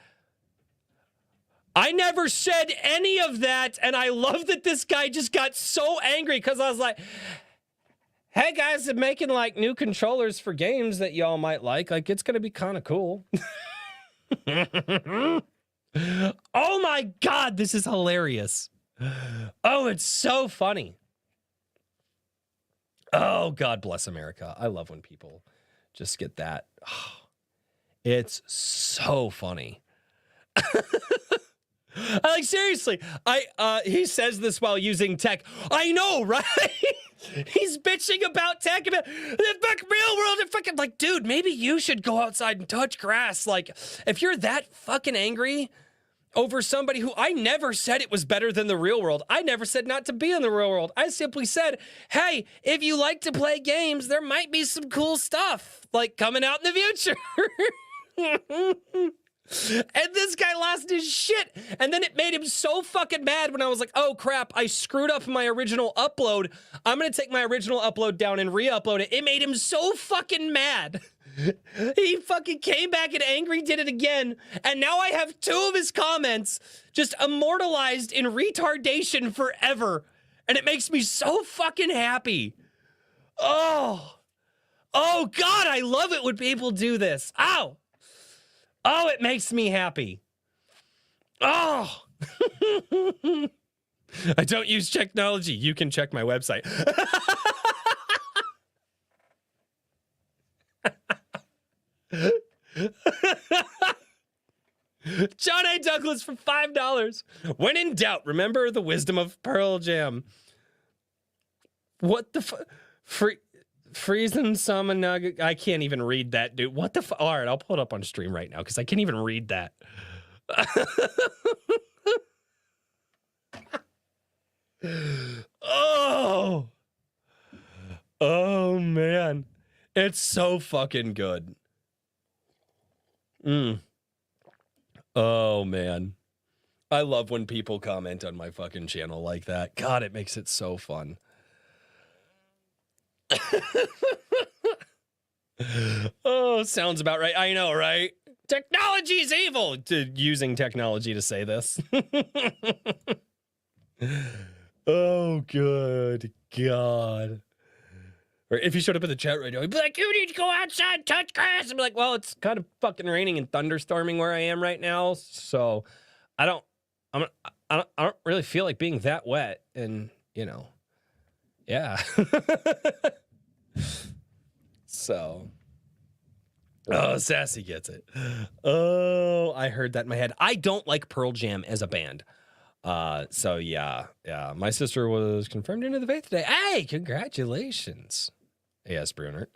S1: never said any of that, and I love that this guy just got so angry because I was like, hey guys, I'm making like new controllers for games that y'all might like. Like, it's gonna be kind of cool. Oh my God, this is hilarious. Oh, it's so funny. Oh, God bless America. I love when people just get that. Oh, it's so funny. Like, seriously, he says this while using tech. I know, right? He's bitching about tech, about the real world, and fucking like, dude, maybe you should go outside and touch grass. Like, if you're that fucking angry over somebody who, I never said it was better than the real world. I never said not to be in the real world. I simply said, hey, if you like to play games, there might be some cool stuff like coming out in the future. And this guy lost his shit. And then it made him so fucking mad when I was like, oh crap, I screwed up my original upload. I'm gonna take my original upload down and re-upload it. It made him so fucking mad. He fucking came back and angry did it again. And now I have 2 of his comments just immortalized in retardation forever. And it makes me so fucking happy. Oh God, I love it when people do this. Ow. Oh, it makes me happy. Oh. I don't use technology. You can check my website. John A. Douglas for $5. When in doubt, remember the wisdom of Pearl Jam. What the Freezing Summon Nugget. I can't even read that, dude. What the All right, I'll pull it up on stream right now because I can't even read that. Oh, man. It's so fucking good. Oh, man. I love when people comment on my fucking channel like that. God, it makes it so fun. Oh, sounds about right. I know, right? Technology is evil. Using technology to say this. Oh, good God. Or if you showed up in the chat right now, he'd be like, you need to go outside, touch grass. I'd be like, well, it's kind of fucking raining and thunderstorming where I am right now. So I don't really feel like being that wet. And, you know, yeah. So, oh, Sassy gets it. Oh, I heard that in my head. I don't like Pearl Jam as a band. So yeah. My sister was confirmed into the faith today. Hey, congratulations. Yes, Brunert.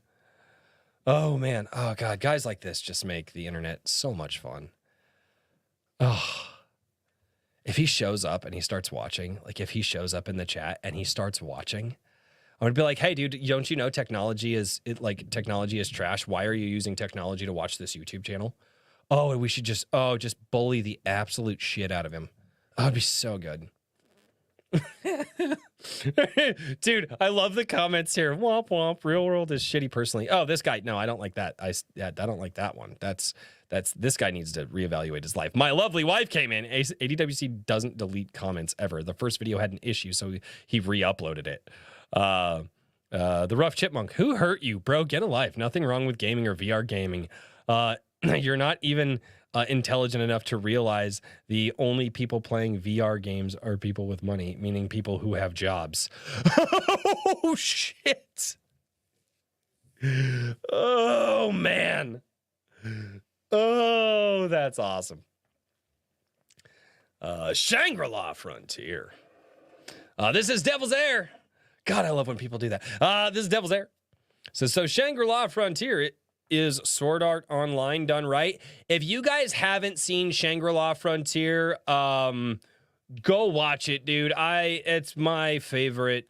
S1: Oh man. Oh God. Guys like this just make the internet so much fun. Oh, if he shows up and he starts watching, like if he shows up in the chat and he starts watching, I would be like, hey dude, don't you know technology is trash? Why are you using technology to watch this YouTube channel? Oh, and we should just bully the absolute shit out of him. Oh, it'd be so good. Dude, I love the comments here. Womp womp. Real world is shitty personally. Oh, this guy. No, I don't like that. I don't like that one. That's this guy needs to reevaluate his life. My lovely wife came in. ADWC doesn't delete comments ever. The first video had an issue, so he re-uploaded it. The rough chipmunk. Who hurt you, bro? Get a life. Nothing wrong with gaming or VR gaming. You're not even intelligent enough to realize the only people playing VR games are people with money, meaning people who have jobs. Oh, shit. Oh, man. Oh, that's awesome. Shangrila Frontier. This is Devil's Air. God, I love when people do that. This is Devil's Air. So Shangrila Frontier is Sword Art Online done right. If you guys haven't seen Shangrila Frontier, go watch it, dude. It's my favorite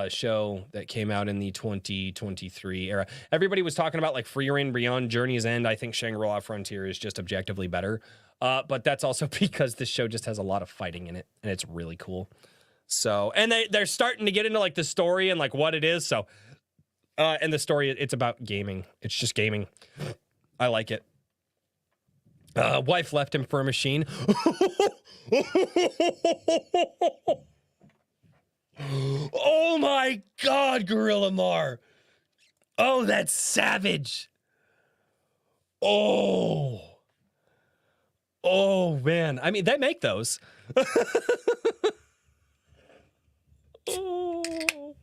S1: show that came out in the 2023 era. Everybody was talking about like Frieren Beyond Journey's End. I think Shangri-La Frontier is just objectively better. But that's also because this show just has a lot of fighting in it, and it's really cool. So, and they're starting to get into like the story and like what it is. So, and the story, it's about gaming. It's just gaming. I like it. Wife left him for a machine. Oh my God, Gorilla Mar. Oh, that's savage. Oh. Oh, man. I mean, they make those. Oh.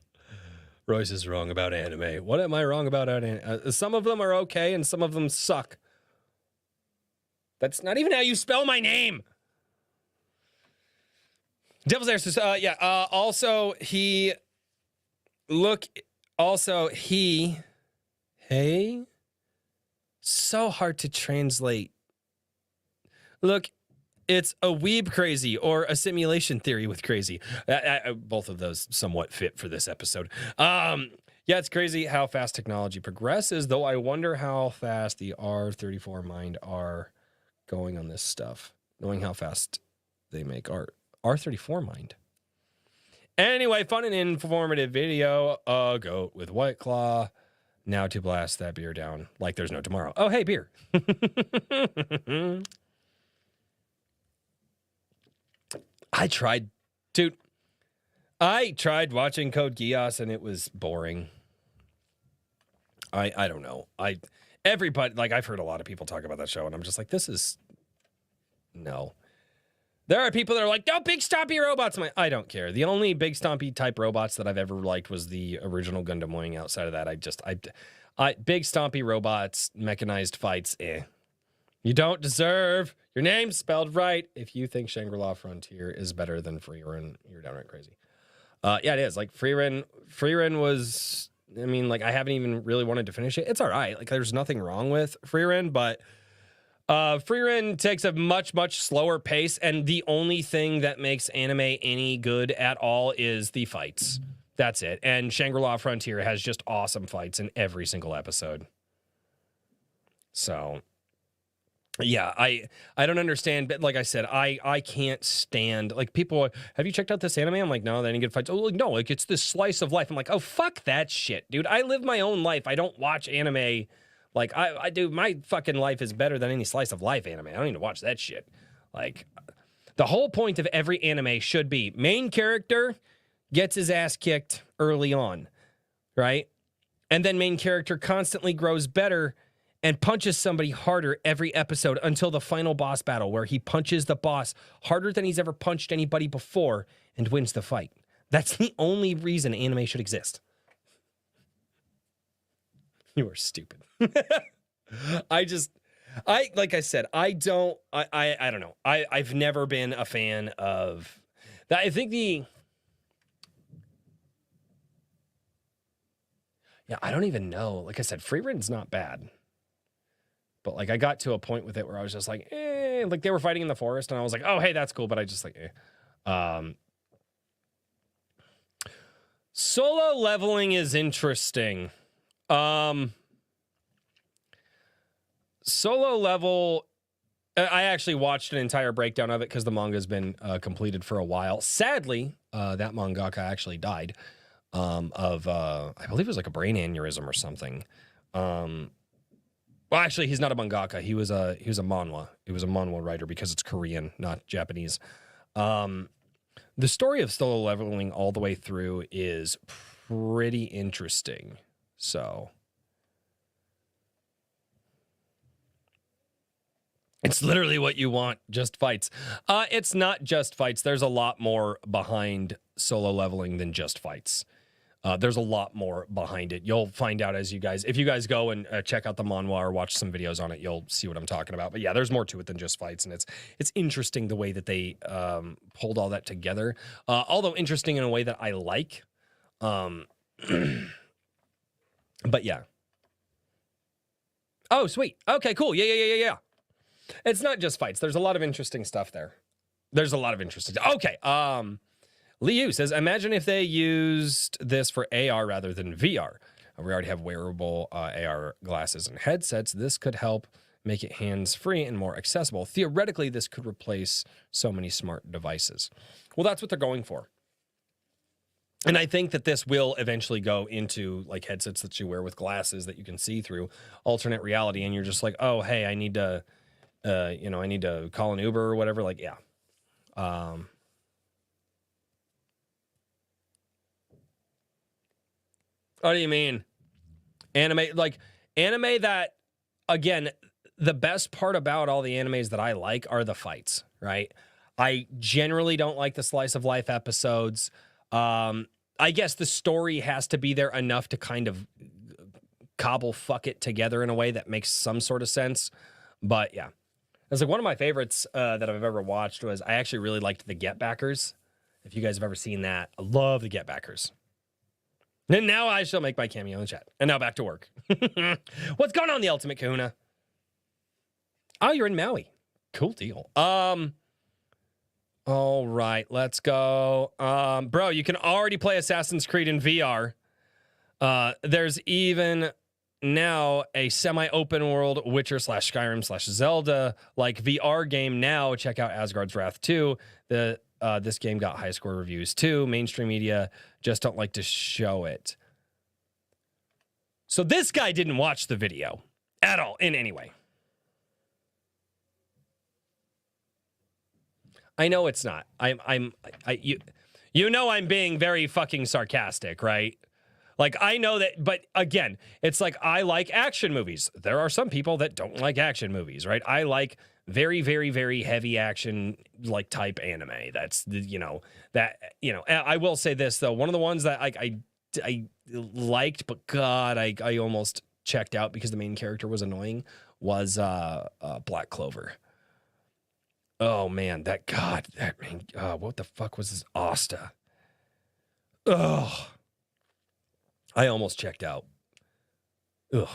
S1: Royce is wrong about anime. What am I wrong about anime? Some of them are okay and some of them suck. That's not even how you spell my name. Devil's Air says, hey, so hard to translate. Look, it's a weeb crazy or a simulation theory with crazy. Both of those somewhat fit for this episode. Yeah, it's crazy how fast technology progresses, though I wonder how fast the R34 Mind are going on this stuff, knowing how fast they make art. R34 Mind. Anyway, fun and informative video. Goat with White Claw. Now to blast that beer down like there's no tomorrow. Oh, hey, beer. I tried watching Code Geass and it was boring. I don't know. Everybody, like, I've heard a lot of people talk about that show and I'm just like, no. There are people that are like, no, big stompy robots. I don't care. The only big stompy type robots that I've ever liked was the original Gundam Wing. Outside of that, big stompy robots, mechanized fights, You don't deserve your name spelled right. If you think Shangri-La Frontier is better than Frieren, you're downright crazy. Yeah, it is. Like, Frieren was, I mean, like, I haven't even really wanted to finish it. It's all right. Like, there's nothing wrong with Frieren, but Frieren takes a much, much slower pace, and the only thing that makes anime any good at all is the fights. That's it. And Shangri-La Frontier has just awesome fights in every single episode. So, yeah, I don't understand, but like I said, I can't stand, like, people, have you checked out this anime? I'm like, no, they didn't get fights. Oh, like, no, like, it's this slice of life. I'm like, oh, fuck that shit, dude. I live my own life. I don't watch anime. Like, I do, my fucking life is better than any slice of life anime. I don't need to watch that shit. Like, the whole point of every anime should be main character gets his ass kicked early on, right? And then main character constantly grows better and punches somebody harder every episode until the final boss battle where he punches the boss harder than he's ever punched anybody before and wins the fight. That's the only reason anime should exist. You are stupid. Like I said, I don't know. I've never been a fan of that. I think I don't even know. Like I said, Freeren's not bad. But like I got to a point with it where I was just like, like they were fighting in the forest and I was like, oh, hey, that's cool. But I just like, Solo leveling is interesting. Solo level, I actually watched an entire breakdown of it because the manga's been completed for a while. Sadly, that mangaka actually died of, I believe it was like a brain aneurysm or something. Well, actually, he's not a mangaka. He was a manhwa. He was a manhwa writer because it's Korean, not Japanese. The story of solo leveling all the way through is pretty interesting. So it's literally what you want, just fights. It's not just fights. There's a lot more behind solo leveling than just fights. There's a lot more behind it. You'll find out if you guys go and check out the manhwa or watch some videos on it, you'll see what I'm talking about. But yeah, there's more to it than just fights, and it's interesting the way that they pulled all that together. Although interesting in a way that I like. But yeah. Oh, sweet. Okay, cool. Yeah. It's not just fights. There's a lot of interesting stuff there. Okay. Liu says, imagine if they used this for AR rather than VR. We already have wearable AR glasses and headsets. This could help make it hands-free and more accessible. Theoretically, this could replace so many smart devices. Well, that's what they're going for. And I think that this will eventually go into like headsets that you wear with glasses that you can see through, alternate reality, and you're just like, oh, hey, I need to call an Uber or whatever. Like, yeah. What do you mean? Anime that, again, the best part about all the animes that I like are the fights, right? I generally don't like the slice of life episodes. I guess the story has to be there enough to kind of cobble fuck it together in a way that makes some sort of sense. But yeah, it's like one of my favorites that I've ever watched was, I actually really liked the Get Backers. If you guys have ever seen that, I love the Get Backers. And now I shall make my cameo in the chat. And now back to work. What's going on, the Ultimate Kahuna? Oh, you're in Maui. Cool deal. All right, let's go. Bro, you can already play Assassin's Creed in VR. There's even now a semi-open world Witcher / Skyrim / Zelda like VR game now. Check out Asgard's Wrath 2. This game got high score reviews too. Mainstream media just don't like to show it. So this guy didn't watch the video at all in any way. I know it's not. You know I'm being very fucking sarcastic, right? Like, I know that, but again, it's like, I like action movies. There are some people that don't like action movies, right? I like very, very, very heavy action, like, type anime. That's, I will say this, though. One of the ones that I liked, but God, I almost checked out because the main character was annoying, was Black Clover. Oh, man, what the fuck was this? Asta. Ugh. I almost checked out. Ugh.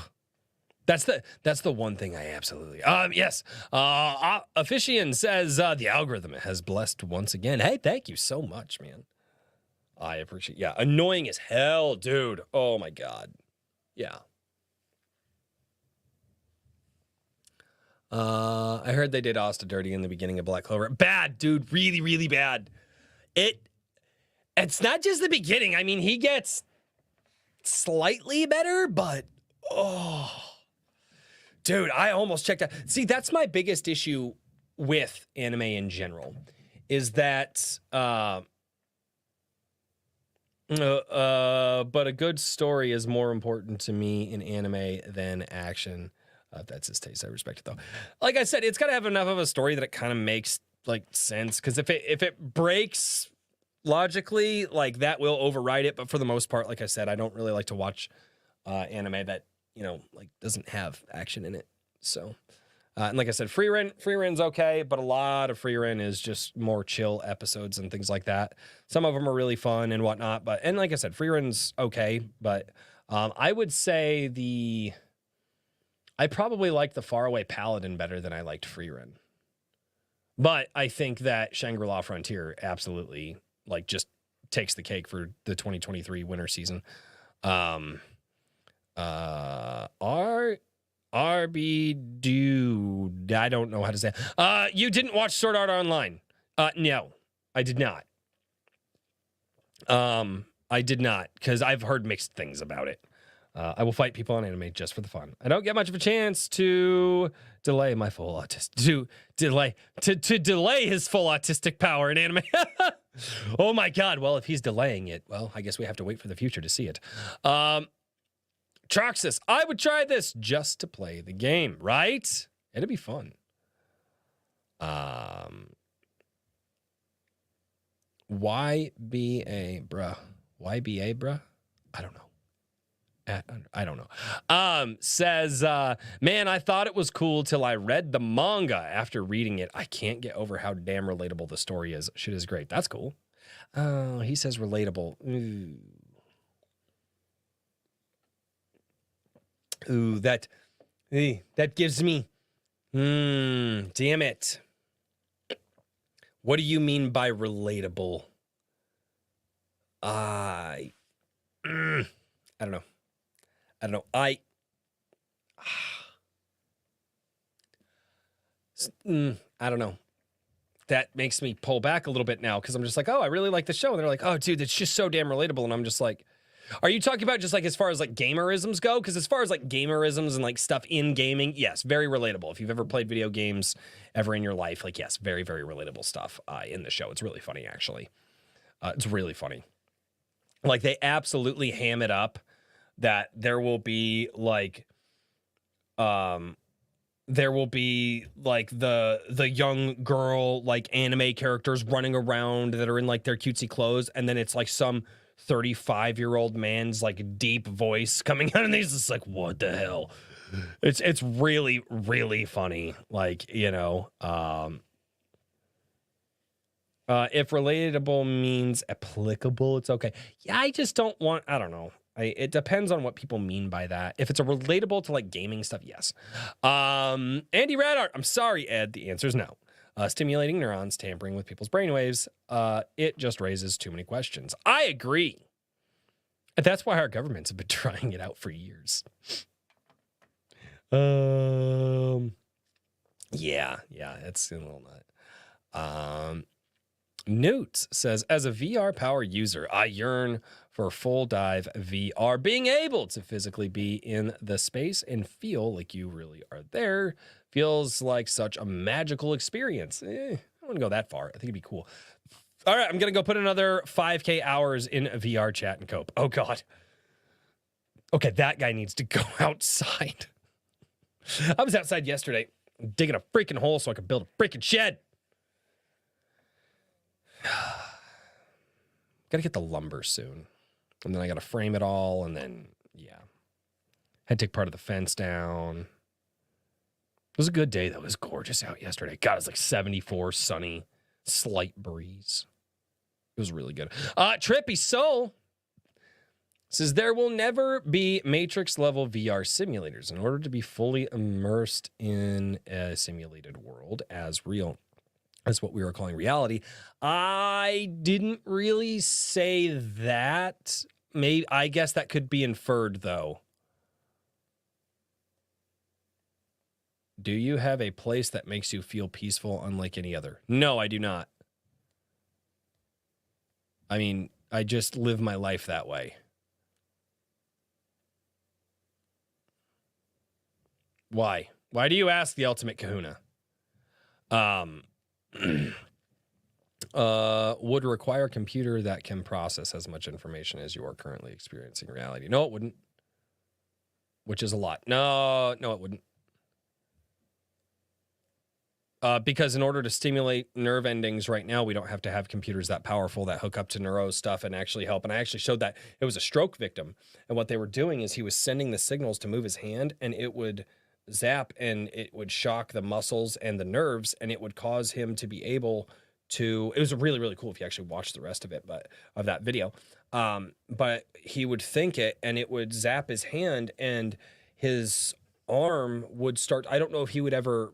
S1: That's the one thing I absolutely. Yes. Offician says the algorithm has blessed once again. Hey, thank you so much, man. I appreciate. Yeah, annoying as hell, dude. Oh my God. Yeah. I heard they did Asta dirty in the beginning of Black Clover. Bad, dude. Really, really bad. It's not just the beginning. I mean, he gets slightly better, but dude, I almost checked out. See, that's my biggest issue with anime in general, is that but a good story is more important to me in anime than action. If that's his taste, I respect it though. Like I said, it's got to have enough of a story that it kind of makes like sense, because if it breaks logically, like, that will override it. But for the most part, like I said, I don't really like to watch anime that, like, doesn't have action in it. So, and like I said, Free Ren's okay, but a lot of Free Ren is just more chill episodes and things like that. Some of them are really fun and whatnot, and like I said, Free Ren's okay, but I would say I probably like the Faraway Paladin better than I liked Free Ren. But I think that Shangri-La Frontier absolutely, like, just takes the cake for the 2023 winter season. RB dude, I don't know how to say it. You didn't watch Sword Art Online? No, I did not. I did not, because I've heard mixed things about it. I will fight people on anime just for the fun. I don't get much of a chance to delay my full delay his full autistic power in anime. Oh my god. Well, if he's delaying it, well, I guess we have to wait for the future to see it. Troxus, I would try this just to play the game, right? It'd be fun. YBA, bruh. YBA, bruh? I don't know. I don't know. Says, man, I thought it was cool till I read the manga. After reading it, I can't get over how damn relatable the story is. Shit is great. That's cool. Oh, he says relatable. Ooh, that gives me, damn it. What do you mean by relatable? I don't know. I don't know. That makes me pull back a little bit now because I'm just like, oh, I really like the show. And they're like, oh, dude, it's just so damn relatable. And I'm just like, are you talking about just like as far as like gamerisms go? Because as far as like gamerisms and like stuff in gaming, yes, very relatable. If you've ever played video games ever in your life, like, yes, very, very relatable stuff in the show. It's really funny, actually. It's really funny. Like, they absolutely ham it up that there will be like the young girl like anime characters running around that are in like their cutesy clothes, and then it's like some 35-year-old man's like deep voice coming out, and he's just like, what the hell? It's really, really funny. Like, you know, if relatable means applicable, it's okay. Yeah, I just don't want, I don't know. It depends on what people mean by that. If it's a relatable to like gaming stuff, yes. Andy Radart, I'm sorry, Ed. The answer is no. Stimulating neurons, tampering with people's brainwaves, it just raises too many questions. I agree. And that's why our governments have been trying it out for years. Yeah, it's a little nut. Newt says, as a VR power user, I yearn for full dive VR. Being able to physically be in the space and feel like you really are there feels like such a magical experience. I don't want to go that far. I think it'd be cool. All right, I'm going to go put another 5K hours in VR chat and cope. Oh, God. Okay, that guy needs to go outside. I was outside yesterday digging a freaking hole so I could build a freaking shed. Gotta get the lumber soon. And then I gotta frame it all, and then, yeah. Had to take part of the fence down. It was a good day, though. It was gorgeous out yesterday. God, it was like 74, sunny, slight breeze. It was really good. Trippy Soul says, there will never be Matrix-level VR simulators. In order to be fully immersed in a simulated world as real as what we were calling reality. I didn't really say that. Maybe, I guess that could be inferred, though. Do you have a place that makes you feel peaceful unlike any other? No, I do not. I mean, I just live my life that way. Why? Why do you ask, the ultimate kahuna? Would require a computer that can process as much information as you are currently experiencing in reality. No, it wouldn't. Which is a lot. No, it wouldn't. Because in order to stimulate nerve endings right now, we don't have to have computers that powerful that hook up to neuro stuff and actually help. And I actually showed that it was a stroke victim. And what they were doing is he was sending the signals to move his hand, and it would zap and it would shock the muscles and the nerves, and it would cause him to be able to, it was really, really cool if you actually watch the rest of it, but of that video. But he would think it, and it would zap his hand, and his arm would start. I don't know if he would ever,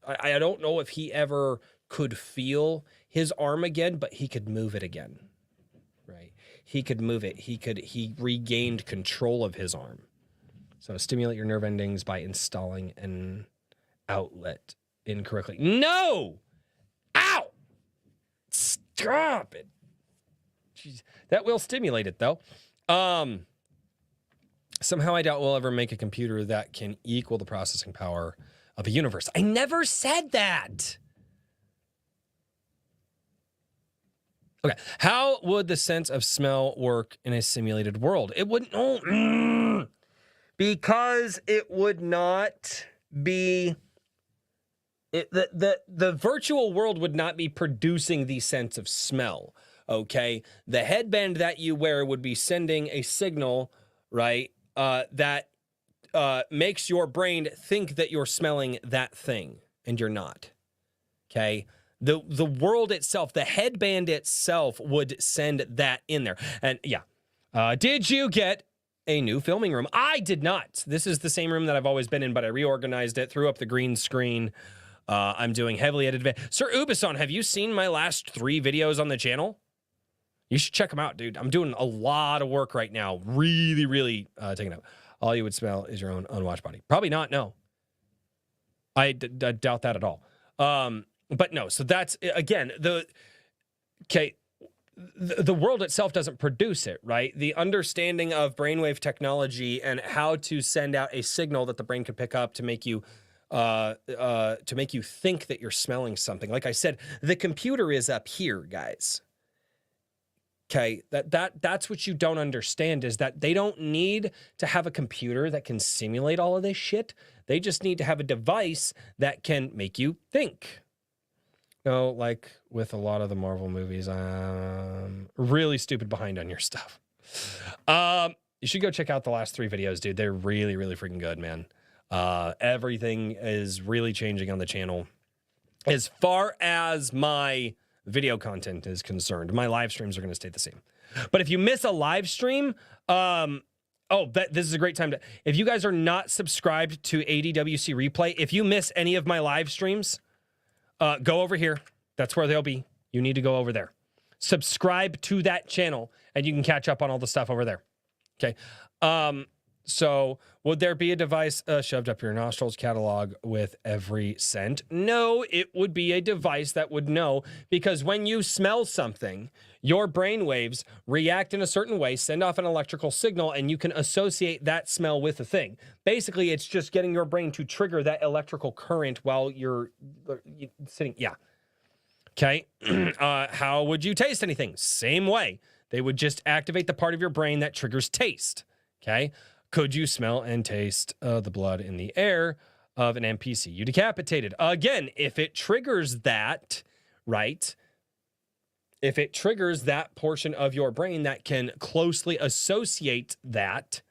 S1: I don't know if he ever could feel his arm again, but he could move it again, right? He could move it. He regained control of his arm. So stimulate your nerve endings by installing an outlet incorrectly. No! Ow! Stop it. Jeez. That will stimulate it, though. Somehow I doubt we'll ever make a computer that can equal the processing power of a universe. I never said that. Okay. How would the sense of smell work in a simulated world? It wouldn't. Because it would not be. The virtual world would not be producing the sense of smell. Okay. The headband that you wear would be sending a signal, right? That makes your brain think that you're smelling that thing and you're not. Okay. The world itself, the headband itself would send that in there. And yeah. Did you get a new filming room? I did not. This is the same room that I've always been in, but I reorganized it, threw up the green screen. I'm doing heavily edited. Sir Ubisoft, have you seen my last 3 videos on the channel? You should check them out, dude. I'm doing a lot of work right now. Really, really taking up. All you would smell is your own unwashed body. Probably not, no. I doubt that at all. But no, so that's, again, the world itself doesn't produce it, right? The understanding of brainwave technology and how to send out a signal that the brain can pick up to make you think that you're smelling something. Like I said, the computer is up here, guys. Okay, that's what you don't understand, is that they don't need to have a computer that can simulate all of this shit. They just need to have a device that can make you think. No, like with a lot of the Marvel movies, I'm really stupid behind on your stuff. You should go check out the last 3 videos, dude. They're really, really freaking good, man. Everything is really changing on the channel. As far as my video content is concerned, my live streams are going to stay the same. But if you miss a live stream, this is a great time to, if you guys are not subscribed to ADWC Replay, if you miss any of my live streams, go over here. That's where they'll be. You need to go over there. Subscribe to that channel, and you can catch up on all the stuff over there. Okay. So would there be a device shoved up your nostrils catalog with every scent? No, it would be a device that would know, because when you smell something, your brain waves react in a certain way, send off an electrical signal, and you can associate that smell with a thing. Basically, it's just getting your brain to trigger that electrical current while you're sitting. Yeah. Okay. How would you taste anything? Same way. They would just activate the part of your brain that triggers taste. Okay. Could you smell and taste the blood in the air of an NPC you decapitated? Again, if it triggers that, right? If it triggers that portion of your brain that can closely associate that,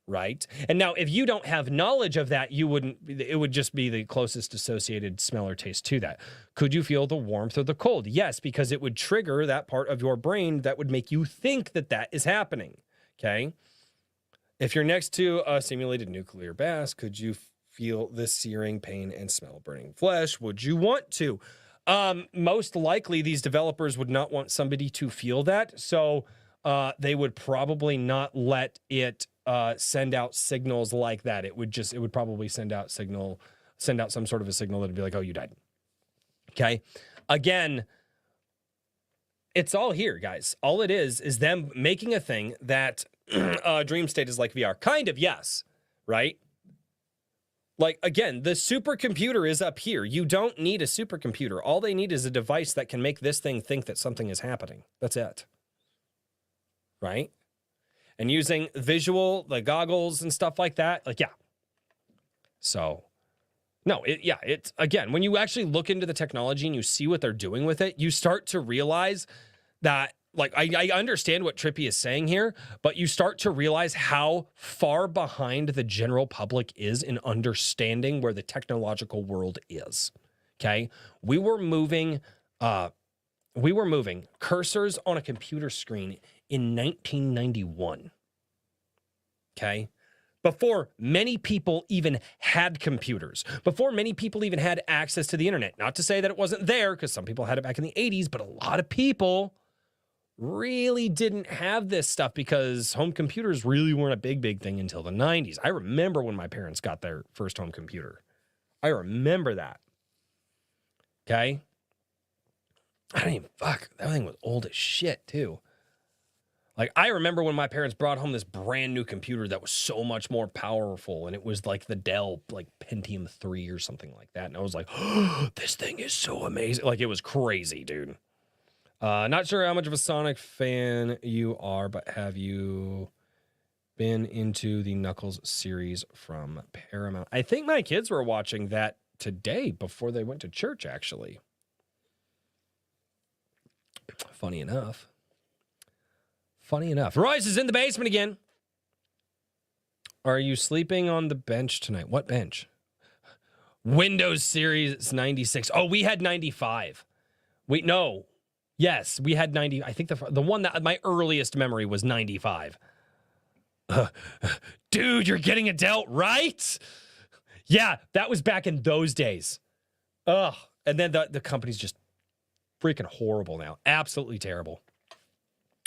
S1: right? And now, if you don't have knowledge of that, you wouldn't, it would just be the closest associated smell or taste to that. Could you feel the warmth or the cold? Yes, because it would trigger that part of your brain that would make you think that that is happening, okay? If you're next to a simulated nuclear blast, could you feel the searing pain and smell burning flesh? Would you want to? Most likely, these developers would not want somebody to feel that, so they would probably not let it send out signals like that. It would probably send out some sort of a signal that'd be like, "Oh, you died." Okay. Again, it's all here, guys. All it is them making a thing that dream state is like VR. Kind of, yes. Right? Like, again, the supercomputer is up here. You don't need a supercomputer. All they need is a device that can make this thing think that something is happening. That's it. Right? And using visual, the goggles and stuff like that, like, yeah. So, no, it's, again, when you actually look into the technology and you see what they're doing with it, you start to realize that, like, I understand what Trippy is saying here, but you start to realize how far behind the general public is in understanding where the technological world is. Okay? We were moving cursors on a computer screen in 1991. Okay? Before many people even had computers, before many people even had access to the internet. Not to say that it wasn't there, because some people had it back in the 80s, but a lot of people really didn't have this stuff because home computers really weren't a big thing until the 90s. I remember when my parents got their first home computer. I remember that. Okay? I don't even, that thing was old as shit, too. Like, I remember when my parents brought home this brand new computer that was so much more powerful, and it was like the Dell, like Pentium 3 or something like that. And I was like, oh, this thing is so amazing. Like, it was crazy, dude. Not sure how much of a Sonic fan you are, but have you been into the Knuckles series from Paramount? I think my kids were watching that today before they went to church, actually. Funny enough. Royce is in the basement again. Are you sleeping on the bench tonight? What bench? Windows Series 96. Oh, we had 95. No. Yes, we had 90. I think the one that my earliest memory was 95. Dude, you're getting a Dell, right? Yeah, that was back in those days. Ugh. And then the company's just freaking horrible now. Absolutely terrible.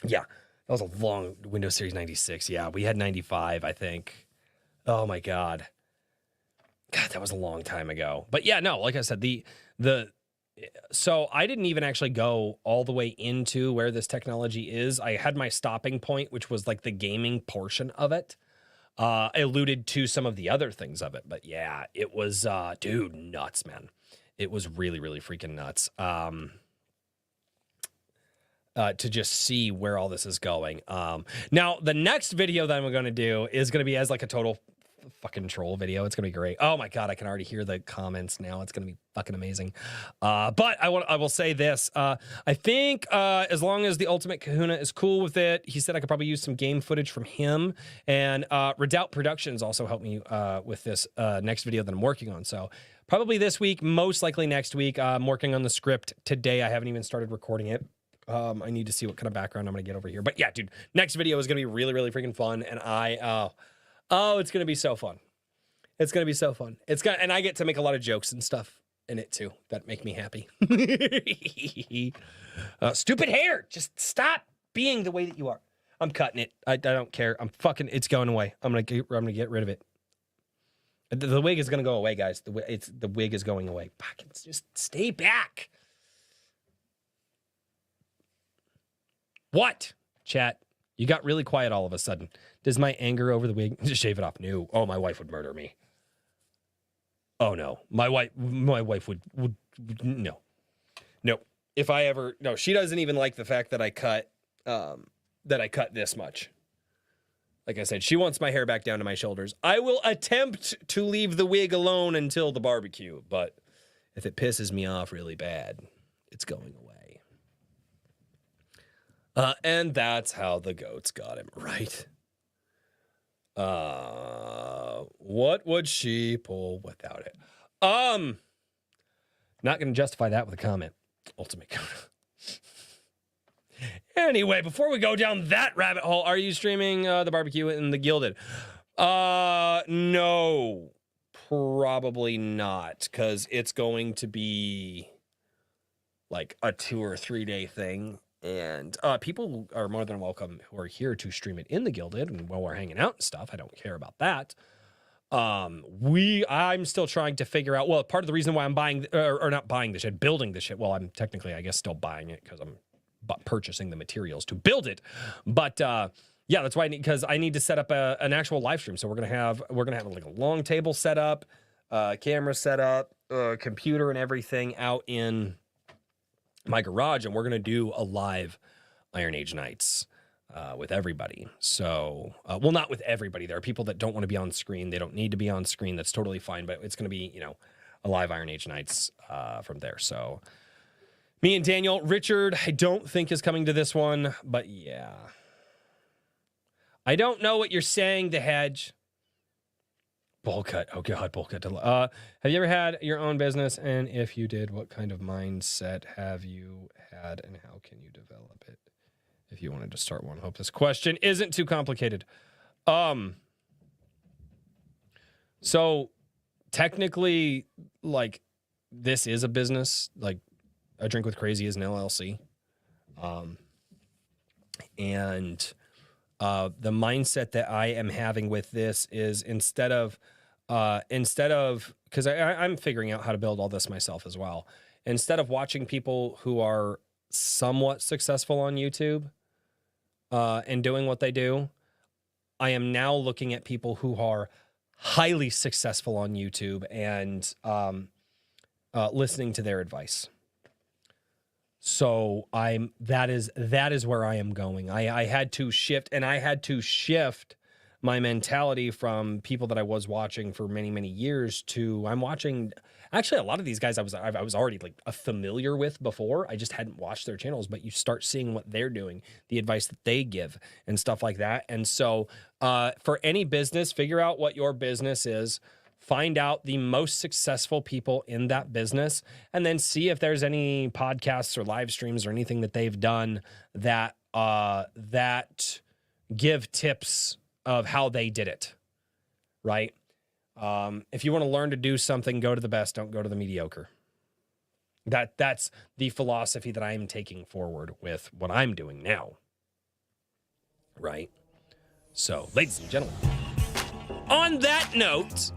S1: Yeah. That was a long Windows Series 96. Yeah, we had 95, I think. Oh my God. God, that was a long time ago. But yeah, no, like I said, so I didn't even actually go all the way into where this technology is. I had my stopping point, which was like the gaming portion of it. I alluded to some of the other things of it, but yeah, it was, dude, nuts, man. It was really, really freaking nuts. To just see where all this is going. Now, the next video that I'm going to do is going to be as like a total fucking troll video. It's going to be great. Oh my God, I can already hear the comments now. It's going to be fucking amazing. But I will say this. I think as long as the Ultimate Kahuna is cool with it, he said I could probably use some game footage from him. And Redoubt Productions also helped me with this next video that I'm working on. So probably this week, most likely next week. I'm working on the script today. I haven't even started recording it. I need to see what kind of background I'm going to get over here. But yeah, dude, next video is going to be really, really freaking fun. And it's going to be so fun. It's going to be so fun. And I get to make a lot of jokes and stuff in it too that make me happy. Stupid hair. Just stop being the way that you are. I'm cutting it. I don't care. It's going away. I'm going to get rid of it. The wig is going to go away, guys. The wig is going away. Fucking just stay back. What? Chat, you got really quiet all of a sudden. Does my anger over the wig just shave it off? No. Oh, my wife would murder me. Oh no. My wife would no. No. If I ever no, she doesn't even like the fact that I cut this much. Like I said, she wants my hair back down to my shoulders. I will attempt to leave the wig alone until the barbecue, but if it pisses me off really bad, it's going away. And that's how the goats got him, right? What would she pull without it? Not going to justify that with a comment. Ultimate Coda. Anyway, before we go down that rabbit hole, are you streaming the barbecue in the Gilded? No, probably not, because it's going to be like a 2 or 3 day thing. And people are more than welcome who are here to stream it in the Gilded, and while we're hanging out and stuff, I don't care about that. I'm still trying to figure out. Well, part of the reason why I'm buying or not buying the shed, building the shed. Well, I'm technically, I guess, still buying it because I'm purchasing the materials to build it. But yeah, that's why because I need to set up an actual live stream. So we're gonna have like a long table set up, camera set up, computer and everything out in my garage, and we're gonna do a live Iron Age Nights with everybody. So well, not with everybody. There are people that don't want to be on screen. They don't need to be on screen. That's totally fine, but it's gonna be, a live Iron Age Nights from there. So me and Daniel. Richard, I don't think is coming to this one, but yeah, I don't know what you're saying, The Hedge. Bowl cut. Oh God, bowl cut. Have you ever had your own business? And if you did, what kind of mindset have you had, and how can you develop it? If you wanted to start one, hope this question isn't too complicated. So technically, like, this is a business. Like, A Drink with Crazy is an LLC. And the mindset that I am having with this is instead of because I'm figuring out how to build all this myself as well. Instead of watching people who are somewhat successful on YouTube, and doing what they do, I am now looking at people who are highly successful on YouTube and listening to their advice. So that is where I am going. I had to shift, and I had to shift my mentality from people that I was watching for many, many years to I'm watching. Actually, a lot of these guys I was already like familiar with before. I just hadn't watched their channels, but you start seeing what they're doing, the advice that they give, and stuff like that. And so, for any business, figure out what your business is. Find out the most successful people in that business, and then see if there's any podcasts or live streams or anything that they've done that that give tips of how they did it, right? If you want to learn to do something, go to the best, don't go to the mediocre. That's the philosophy that I am taking forward with what I'm doing now, right? So, ladies and gentlemen, on that note,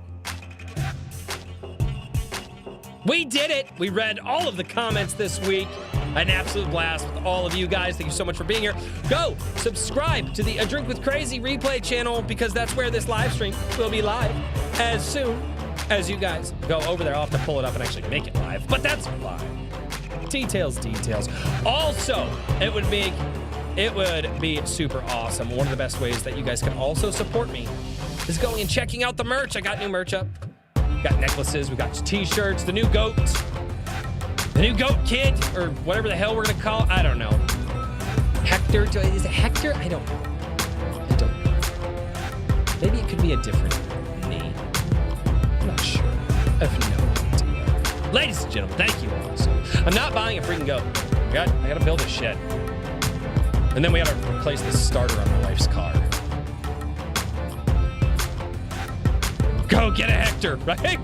S1: we did it. We read all of the comments this week. An absolute blast with all of you guys. Thank you so much for being here. Go subscribe to the A Drink with Crazy replay channel, because that's where this live stream will be live as soon as you guys go over there. I'll have to pull it up and actually make it live, but that's fine. Details. Also, it would be super awesome. One of the best ways that you guys can also support me is going and checking out the merch. I got new merch up. We got necklaces, we got t-shirts, the new goat kid, or whatever the hell we're gonna call it. I don't know. Hector, is it Hector? I don't know. Maybe it could be a different name. I'm not sure. I have no idea. Ladies and gentlemen, thank you all. So, I'm not buying a freaking goat. I gotta build a shed. And then we gotta replace the starter on my wife's car. Go get a Hector, right?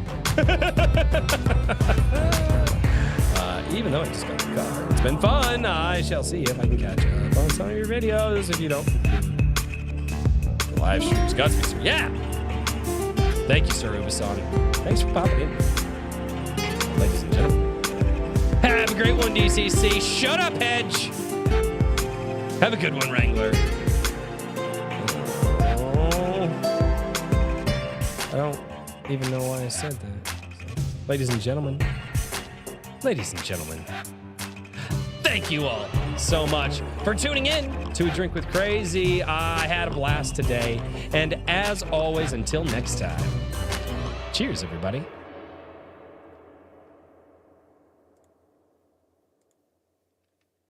S1: Even though I just got the car, it's been fun. I shall see if I can catch up on some of your videos. If you don't, the live streams, Godspeed, sir. Yeah. Thank you, Sir Ubasan. Thanks for popping in, ladies and gentlemen. Have a great one, DCC. Shut up, Hedge. Have a good one, Wrangler. I don't even know why I said that. Ladies and gentlemen, thank you all so much for tuning in to A Drink with Crazy. I had a blast today. And as always, until next time, cheers, everybody.